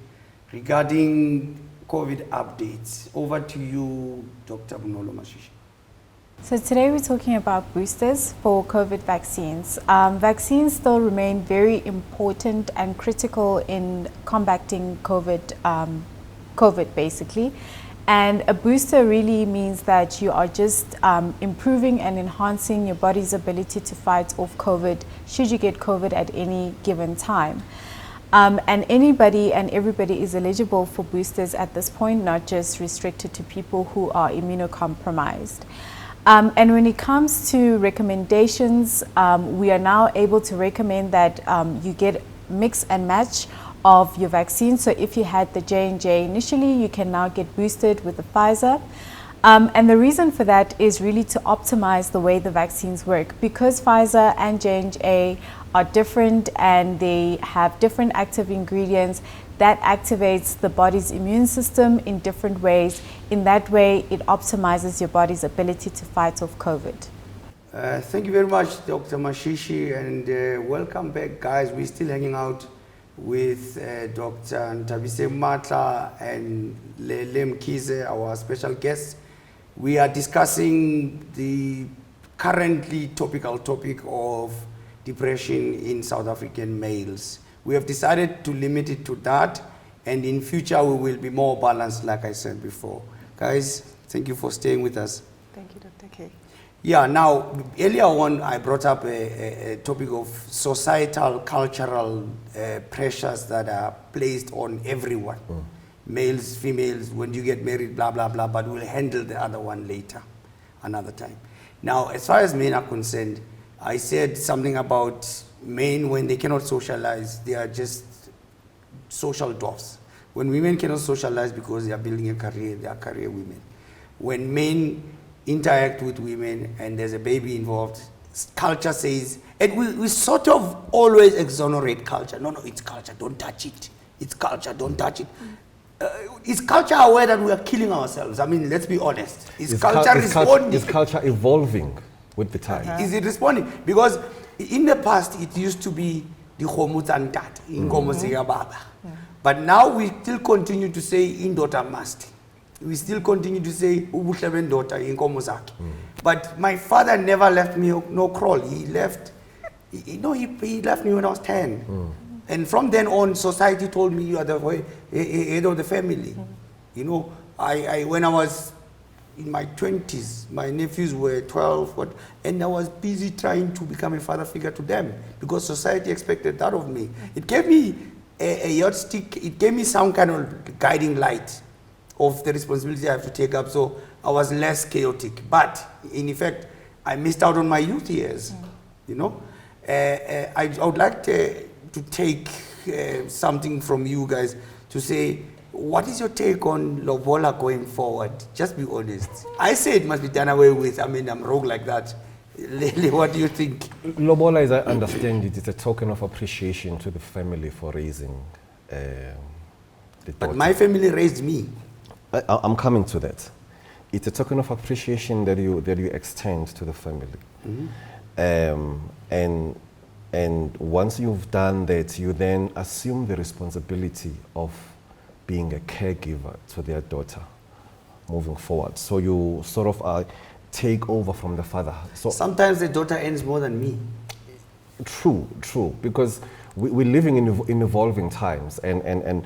regarding COVID updates. Over to you, Dr. Bunono Mashishi. So today we're talking about boosters for COVID vaccines. Vaccines still remain very important and critical in combating COVID basically. And a booster really means that you are just improving and enhancing your body's ability to fight off COVID should you get COVID at any given time. And anybody and everybody is eligible for boosters at this point, not just restricted to people who are immunocompromised. And when it comes to recommendations, we are now able to recommend that you get mix and match of your vaccine. So if you had the J&J initially, you can now get boosted with the Pfizer. And the reason for that is really to optimize the way the vaccines work. Because Pfizer and J&J are different and they have different active ingredients, that activates the body's immune system in different ways. In that way, it optimizes your body's ability to fight off COVID. Thank you very much, Dr. Mashishi, and welcome back, guys. We're still hanging out with Dr. Dr Matlan and Lele Mkhize, our special guest. We are discussing the currently topical topic of depression in South African males. We have decided to limit it to that, and in future we will be more balanced, like I said before. Guys, thank you for staying with us. Thank you, Dr. K. Yeah, now, earlier on I brought up a topic of societal, cultural pressures that are placed on everyone. Males, females, when you get married, blah, blah, blah, but we'll handle the other one later, another time. Now, as far as men are concerned, I said something about men, when they cannot socialize, they are just social dwarfs. When women cannot socialize because they are building a career, they are career women. When men interact with women and there's a baby involved, culture says, and we sort of always exonerate culture. No, it's culture, don't touch it. It's culture, don't touch it. Is culture aware that we are killing ourselves? I mean, let's be honest. Is culture responding? Is culture evolving with the time? Is it responding? Because in the past, it used to be the Homutantat in Baba. But now we still continue to say indota must. We still continue to say ubuhle bendoda inkomo zakhe. But my father never left me no crawl. He left, he left me when I was 10. And from then on, society told me you are the head of the family. You know, when I was in my 20s, my nephews were 12, and I was busy trying to become a father figure to them because society expected that of me. It gave me a yardstick, it gave me some kind of guiding light of the responsibility I have to take up, so I was less chaotic. But in effect, I missed out on my youth years, you know. I would like to take something from you guys to say, what is your take on lobola going forward? Just be honest. I say it must be done away with. I mean, I'm rogue like that. Lily, what do you think? Lobola, as I understand it, is a token of appreciation to the family for raising the daughter. But my family raised me. I'm coming to that. It's a token of appreciation that you extend to the family. And once you've done that, you then assume the responsibility of being a caregiver to their daughter moving forward. So you sort of take over from the father. So sometimes the daughter earns more than me. True, because we're living in evolving times, and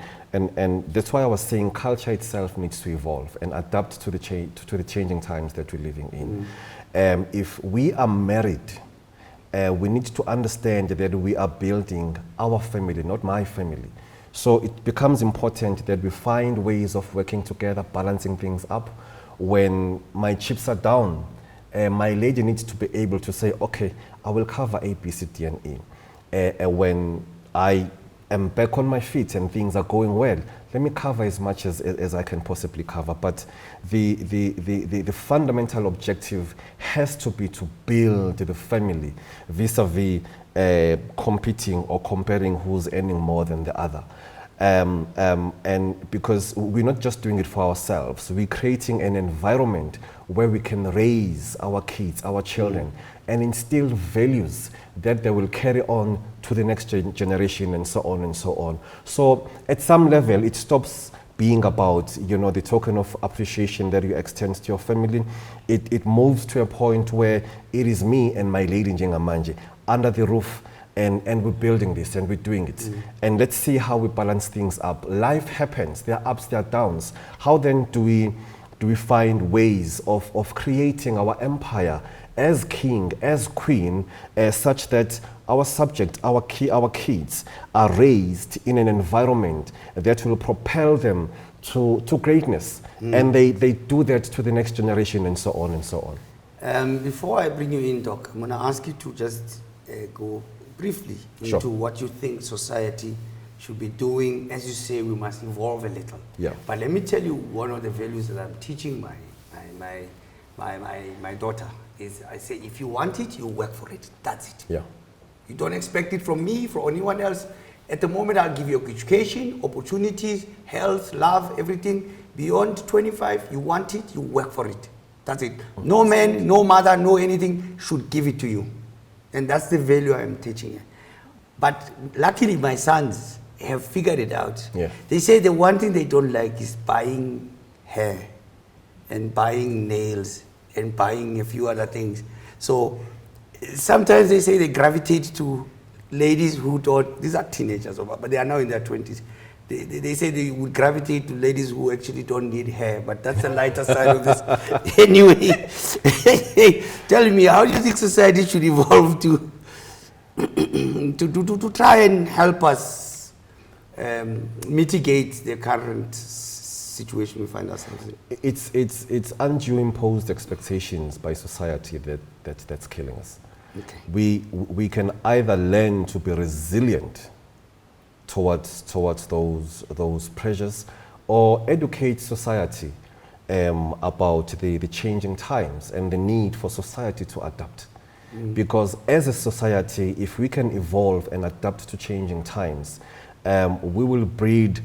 that's why I was saying culture itself needs to evolve and adapt to the changing times that we're living in. If we are married, we need to understand that we are building our family, not my family. So it becomes important that we find ways of working together, balancing things up. When my chips are down, my lady needs to be able to say, okay, I will cover A, B, C, D, and E. When I am back on my feet and things are going well, let me cover as much as I can possibly cover. But the fundamental objective has to be to build the family vis-a-vis competing or comparing who's earning more than the other. And because we're not just doing it for ourselves, we're creating an environment where we can raise our kids, our children, and instill values that they will carry on to the next generation, and so on and so on. So at some level, it stops being about, the token of appreciation that you extend to your family. It moves to a point where it is me and my lady njengamanje under the roof, and we're building this and we're doing it. And let's see how we balance things up. Life happens, there are ups, there are downs. How then do we find ways of creating our empire as king, as queen, such that our subject, our kids are raised in an environment that will propel them to greatness. And they do that to the next generation, and so on and so on. Before I bring you in, Doc, I'm going to ask you to just go briefly into what you think society should be doing. As you say, we must evolve a little. Yeah. But let me tell you, one of the values that I'm teaching my daughter is, I say, if you want it, you work for it. That's it. Yeah. You don't expect it from me, from anyone else. At the moment, I'll give you education, opportunities, health, love, everything. Beyond 25, you want it, you work for it. That's it. No man, no mother, no anything should give it to you. And that's the value I'm teaching. But luckily, my sons have figured it out. Yeah. They say the one thing they don't like is buying hair and buying nails and buying a few other things. So sometimes they say they gravitate to ladies who don't, these are teenagers, but they are now in their 20s. They say they would gravitate to ladies who actually don't need hair, but that's the lighter side of this. Anyway, tell me, how do you think society should evolve to try and help us mitigate the current situation we find ourselves in? It's undue imposed expectations by society that's killing us. Okay. We can either learn to be resilient towards those pressures, or educate society about the changing times and the need for society to adapt. Because as a society, if we can evolve and adapt to changing times, we will breed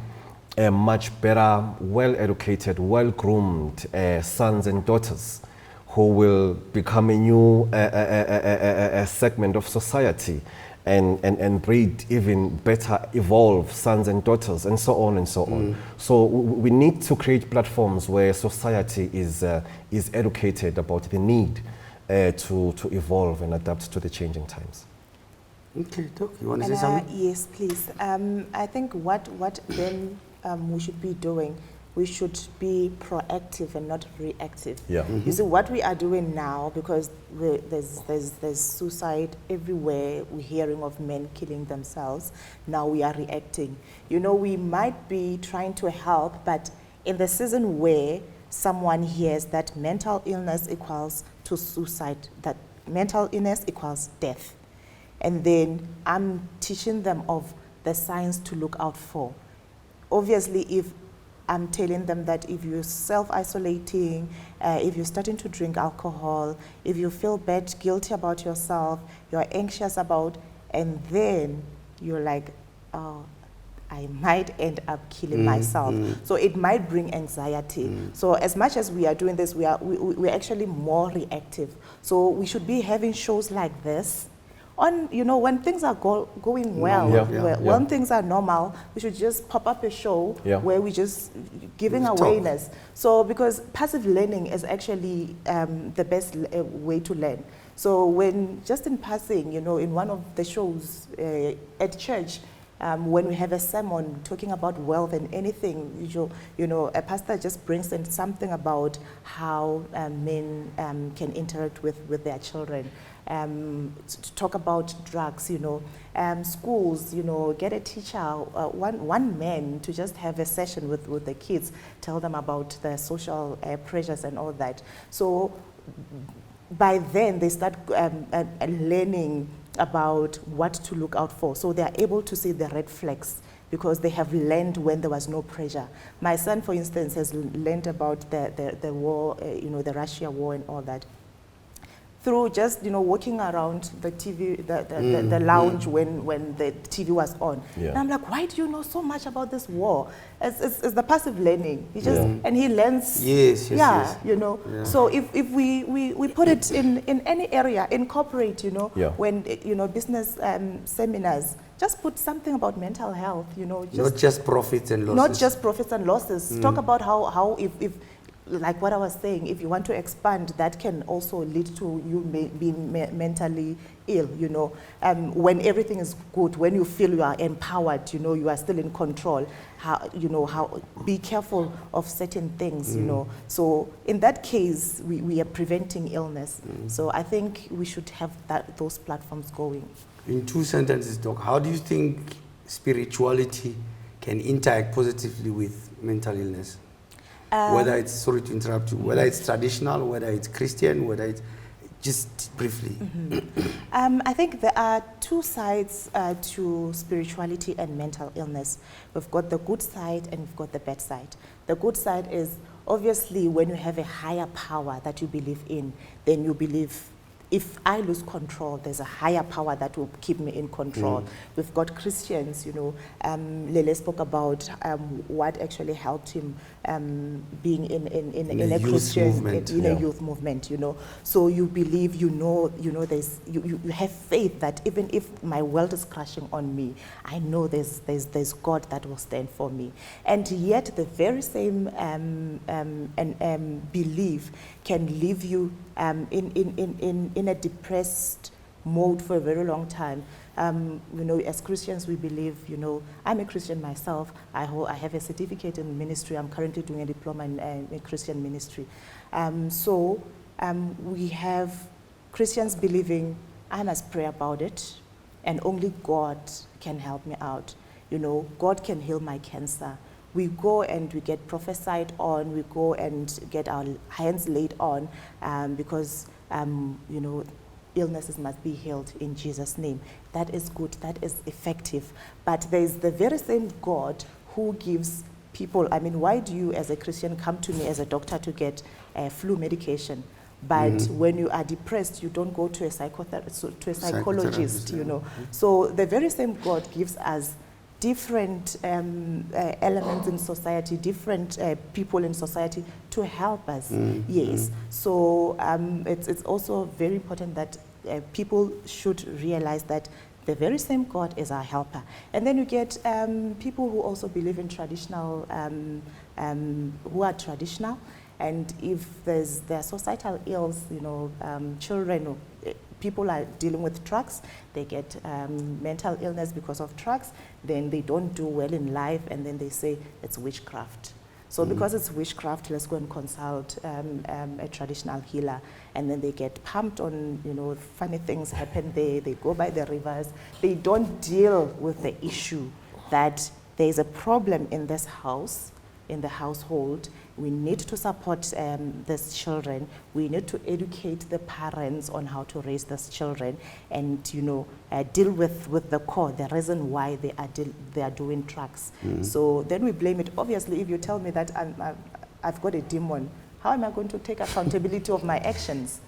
much better, well-educated, well-groomed sons and daughters who will become a new segment of society and breed even better, evolve sons and daughters, and so on and so on. So we need to create platforms where society is educated about the need to evolve and adapt to the changing times. Okay, Doc, you want to say something? Yes, please. I think what then we should be doing, we should be proactive and not reactive. Yeah. You see, what we are doing now, because there's suicide everywhere, we're hearing of men killing themselves, now we are reacting. You know, we might be trying to help, but in the season where someone hears that mental illness equals to suicide, that mental illness equals death, and then I'm teaching them of the signs to look out for. Obviously, if I'm telling them that if you're self-isolating, if you're starting to drink alcohol, if you feel bad, guilty about yourself, you're anxious about, and then you're like, oh, I might end up killing myself. So it might bring anxiety. So as much as we are doing this, we're actually more reactive. So we should be having shows like this on, you know, when things are going well, when things are normal, we should just pop up a show where we just giving awareness. So because passive learning is actually the best way to learn. So when just in passing, you know, in one of the shows at church, when we have a sermon talking about wealth and anything, you know, a pastor just brings in something about how men can interact with their children. To talk about drugs, you know, schools, you know, get a teacher, one man to just have a session with the kids, tell them about the social pressures and all that. So by then they start learning about what to look out for. So they are able to see the red flags because they have learned when there was no pressure. My son, for instance, has learned about the war, you know, the Russia war and all that, through just, you know, walking around the TV, the lounge when the TV was on. And I'm like, why do you know so much about this war? It's the passive learning. He just, and he learns. Yes. You know. So if we put it in any area, in corporate, you know, when, you know, business seminars, just put something about mental health, you know. Just not just profits and losses. Not just profits and losses. Talk about how if like what I was saying, if you want to expand, that can also lead to you being mentally ill, you know. When everything is good, when you feel you are empowered, you know, you are still in control, be careful of certain things, you know. So in that case, we are preventing illness. So I think we should have those platforms going. In 2 sentences, Doc, how do you think spirituality can interact positively with mental illness? Whether it's, sorry to interrupt you, whether it's traditional, whether it's Christian, whether it's, just briefly. I think there are 2 sides to spirituality and mental illness. We've got the good side and we've got the bad side. The good side is obviously when you have a higher power that you believe in, then you believe, if I lose control, there's a higher power that will keep me in control. We've got Christians, you know. Lele spoke about what actually helped him being in a Christian movement, a youth movement, you know. So you believe, you know, there's you have faith that even if my world is crashing on me, I know there's God that will stand for me. And yet the very same belief can leave you in a depressed mode for a very long time. You know, as Christians, we believe, you know, I'm a Christian myself. I have a certificate in ministry. I'm currently doing a diploma in Christian ministry. We have Christians believing, I must pray about it, and only God can help me out. You know, God can heal my cancer. We go and we get prophesied on, we go and get our hands laid on because, you know, illnesses must be healed in Jesus' name. That is good, that is effective. But there's the very same God who gives people, I mean, why do you as a Christian come to me as a doctor to get flu medication? But when you are depressed, you don't go to a psychologist, you know. So the very same God gives us different elements in society, different people in society to help us. Yes. So it's also very important that people should realize that the very same God is our helper. And then you get people who also believe in traditional, who are traditional. And if there are societal ills, you know, children or people are dealing with drugs, they get mental illness because of drugs, then they don't do well in life, and then they say it's witchcraft. So because it's witchcraft, let's go and consult a traditional healer, and then they get pumped on, you know, funny things happen there, they go by the rivers, they don't deal with the issue that there's a problem in this house, in the household. We need to support these children. We need to educate the parents on how to raise these children, and you know, deal with the core, the reason why they are doing drugs. So then we blame it. Obviously, if you tell me that I've got a demon, how am I going to take accountability of my actions?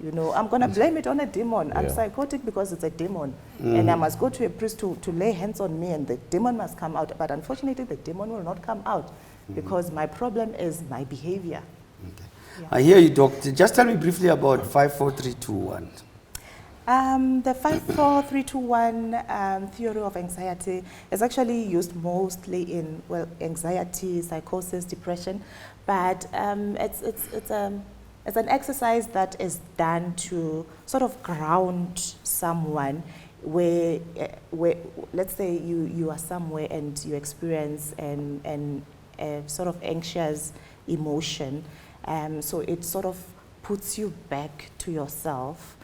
You know, I'm going to blame it on a demon. I'm psychotic because it's a demon. And I must go to a priest to lay hands on me, and the demon must come out. But unfortunately, the demon will not come out because my problem is my behavior. Okay. I hear you, Doctor. Just tell me briefly about 54321. The 54321 theory of anxiety is actually used mostly in, well, anxiety, psychosis, depression, but it's an exercise that is done to sort of ground someone where let's say you are somewhere and you experience a sort of anxious emotion, so it sort of puts you back to yourself,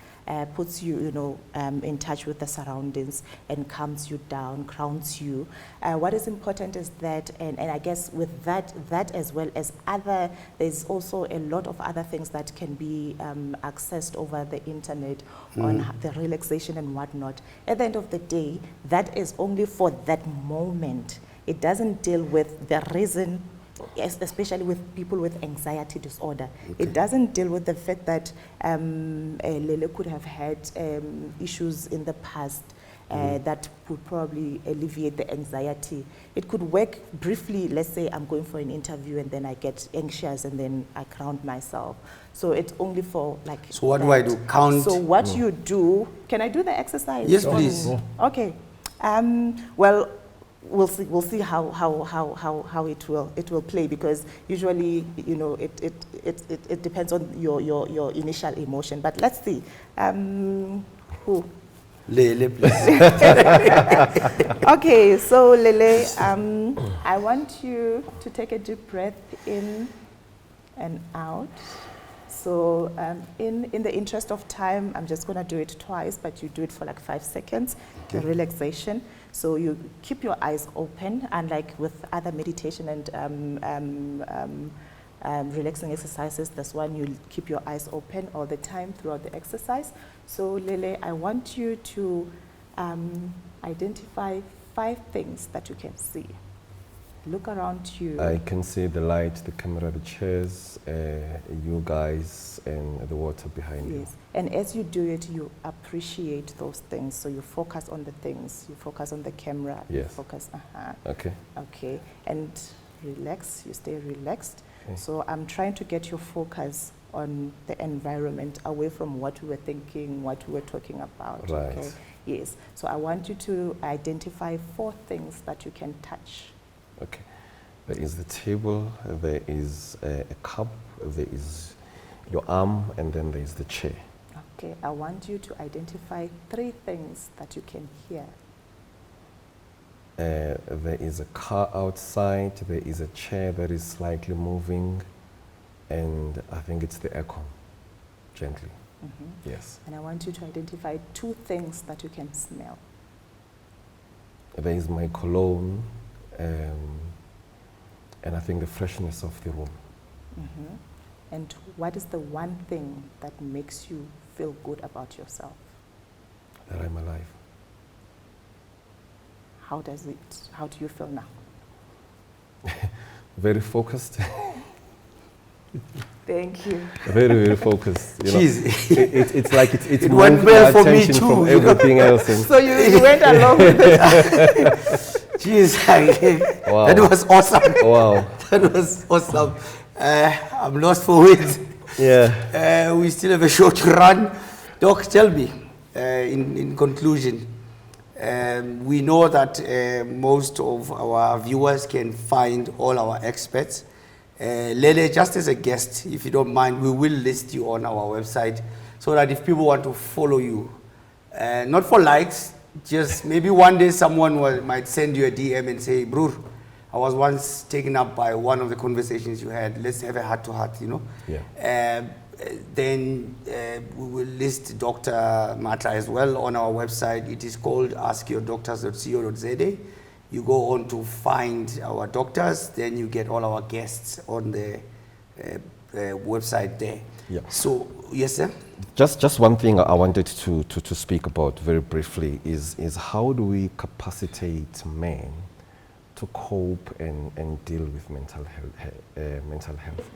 puts you, you know, in touch with the surroundings and calms you down, grounds you. What is important is that, and I guess with that as well as other, there's also a lot of other things that can be accessed over the internet on the relaxation and whatnot. At the end of the day, that is only for that moment. It doesn't deal with the reason, especially with people with anxiety disorder. Okay. It doesn't deal with the fact that Lele could have had issues in the past that would probably alleviate the anxiety. It could work briefly. Let's say I'm going for an interview and then I get anxious and then I ground myself. So it's only for like. So what do I do? Count? So what you do, can I do the exercise? Yes, please. Okay. Well, we'll see how it will play, because usually, you know, it depends on your initial emotion. But let's see. Who? Lele, please. Okay, so Lele, I want you to take a deep breath in and out. So in the interest of time, I'm just going to do it twice, but you do it for like 5 seconds, the relaxation. So you keep your eyes open, unlike with other meditation and relaxing exercises. This one, you keep your eyes open all the time throughout the exercise. So Lele, I want you to identify 5 things that you can see. Look around you. I can see the light, the camera, the chairs, you guys, and the water behind you. Yes, and as you do it, you appreciate those things. So you focus on the things, you focus on the camera, yes. You focus, Okay. Okay, and relax, you stay relaxed. Okay. So I'm trying to get your focus on the environment, away from what we were thinking, what we were talking about. Right. Okay? Yes, so I want you to identify 4 things that you can touch. Okay. There is the table, there is a cup, there is your arm, and then there is the chair. Okay, I want you to identify 3 things that you can hear. There is a car outside, there is a chair that is slightly moving, and I think it's the aircon, gently. Yes. And I want you to identify 2 things that you can smell. There is my cologne, and I think the freshness of the room. And what is the one thing that makes you feel good about yourself? That I'm alive. How do you feel now? Very focused. Thank you. Very, very focused. You know, it's like it's it went well for me too, from everything else. And so you went along with it. Jeez, Wow. that was awesome. Wow. That was awesome. I'm lost for words. Yeah. We still have a short to run. Doc, tell me, in conclusion, we know that most of our viewers can find all our experts. Lele, just as a guest, if you don't mind, we will list you on our website so that if people want to follow you, not for likes, just maybe one day someone might send you a DM and say, Brur, I was once taken up by one of the conversations you had. Let's have a heart-to-heart, you know. Yeah. Then we will list Dr. Matlan as well on our website. It is called askyourdoctors.co.za. You go on to find our doctors, then you get all our guests on the website there. Yeah. So, yes, sir? Just one thing I wanted to speak about very briefly is how do we capacitate men to cope and deal with mental health.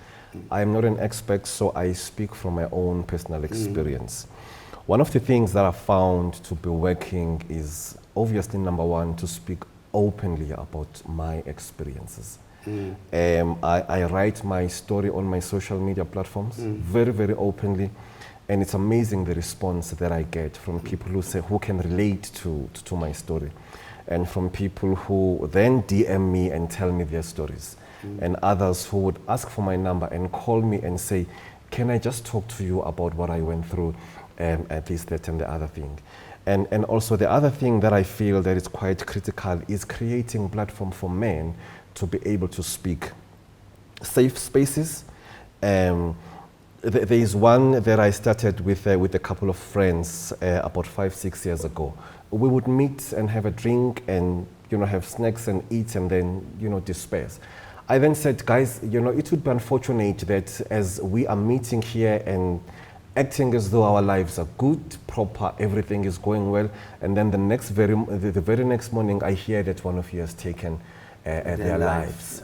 I am not an expert, so I speak from my own personal experience. One of the things that I found to be working is obviously, number one, to speak openly about my experiences. I write my story on my social media platforms very, very openly, and it's amazing the response that I get from people who can relate to my story, and from people who then DM me and tell me their stories, and others who would ask for my number and call me and say, can I just talk to you about what I went through, at this, that, and the other thing. And also the other thing that I feel that is quite critical is creating platform for men to be able to speak. Safe spaces. There is one that I started with a couple of friends about 5-6 years ago. We would meet and have a drink and have snacks and eat and then disperse. I then said, guys, it would be unfortunate that as we are meeting here and acting as though our lives are good, proper, everything is going well, and then the very next morning I hear that one of you has taken their lives.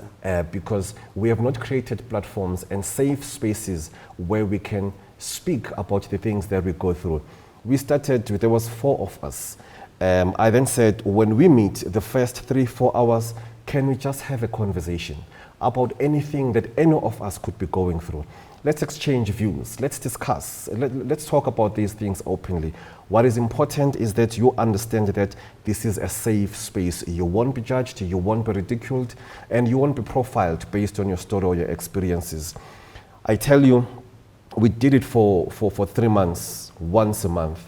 Because we have not created platforms and safe spaces where we can speak about the things that we go through. We started, there was 4 of us. I then said, when we meet the first 3-4 hours, can we just have a conversation about anything that any of us could be going through? Let's exchange views, let's discuss, let's talk about these things openly. What is important is that you understand that this is a safe space. You won't be judged, you won't be ridiculed, and you won't be profiled based on your story or your experiences. I tell you, we did it for 3 months, once a month.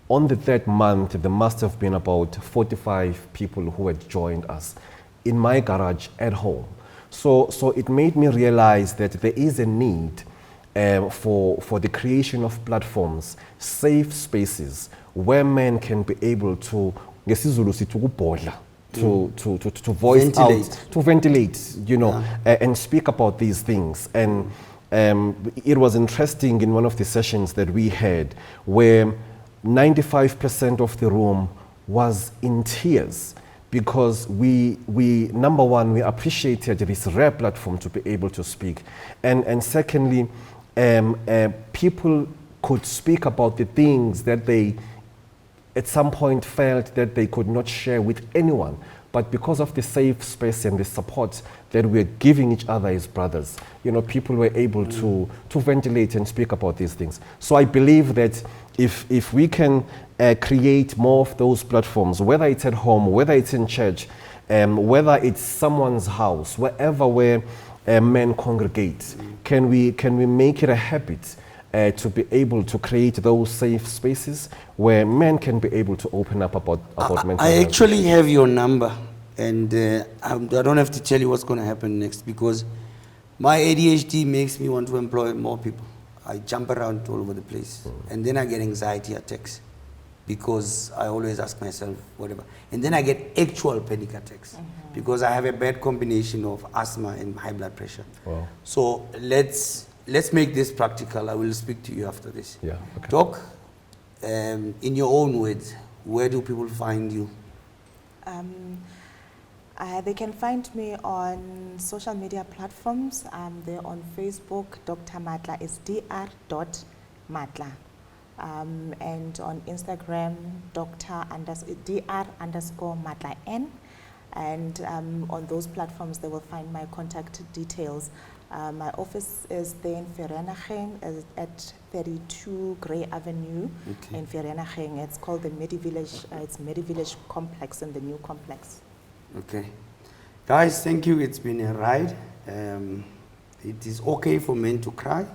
On the 3rd month, there must have been about 45 people who had joined us in my garage at home. So it made me realize that there is a need for the creation of platforms, safe spaces where men can be able to voice Ventilate. out, to ventilate, and speak about these things. And it was interesting in one of the sessions that we had where 95% of the room was in tears, because we number one, we appreciated this rare platform to be able to speak, and secondly, people could speak about the things that they at some point felt that they could not share with anyone, but because of the safe space and the support that we're giving each other as brothers, people were able to ventilate and speak about these things. So I believe that if we can create more of those platforms, whether it's at home, whether it's in church, whether it's someone's house, wherever where men congregate, can we make it a habit to be able to create those safe spaces where men can be able to open up about mental health? I actually have your number, and I don't have to tell you what's going to happen next, because my ADHD makes me want to employ more people. I jump around all over the place, and then I get anxiety attacks because I always ask myself whatever, and then I get actual panic attacks because I have a bad combination of asthma and high blood pressure. Wow. So let's make this practical. I will speak to you after this. Yeah. Okay. Doc, in your own words, where do people find you? They can find me on social media platforms. They're on Facebook. Dr. Matlan is dr.matlan. And on Instagram, dr_matlan. And on those platforms, they will find my contact details. My office is there in Vereeniging at 32 Grey Avenue in Vereeniging. It's called the Medivillage. It's Medivillage Complex and the new complex. Okay. Guys, thank you. It's been a ride. It is okay for men to cry.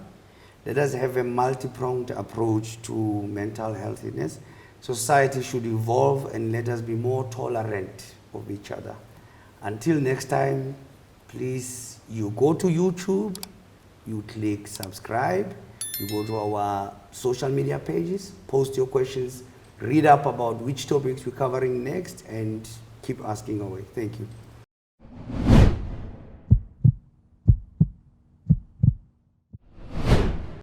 Let us have a multi-pronged approach to mental healthiness. Society should evolve and let us be more tolerant of each other. Until next time, please, you go to YouTube, you click subscribe, you go to our social media pages, post your questions, read up about which topics we're covering next, and keep asking away. Thank you.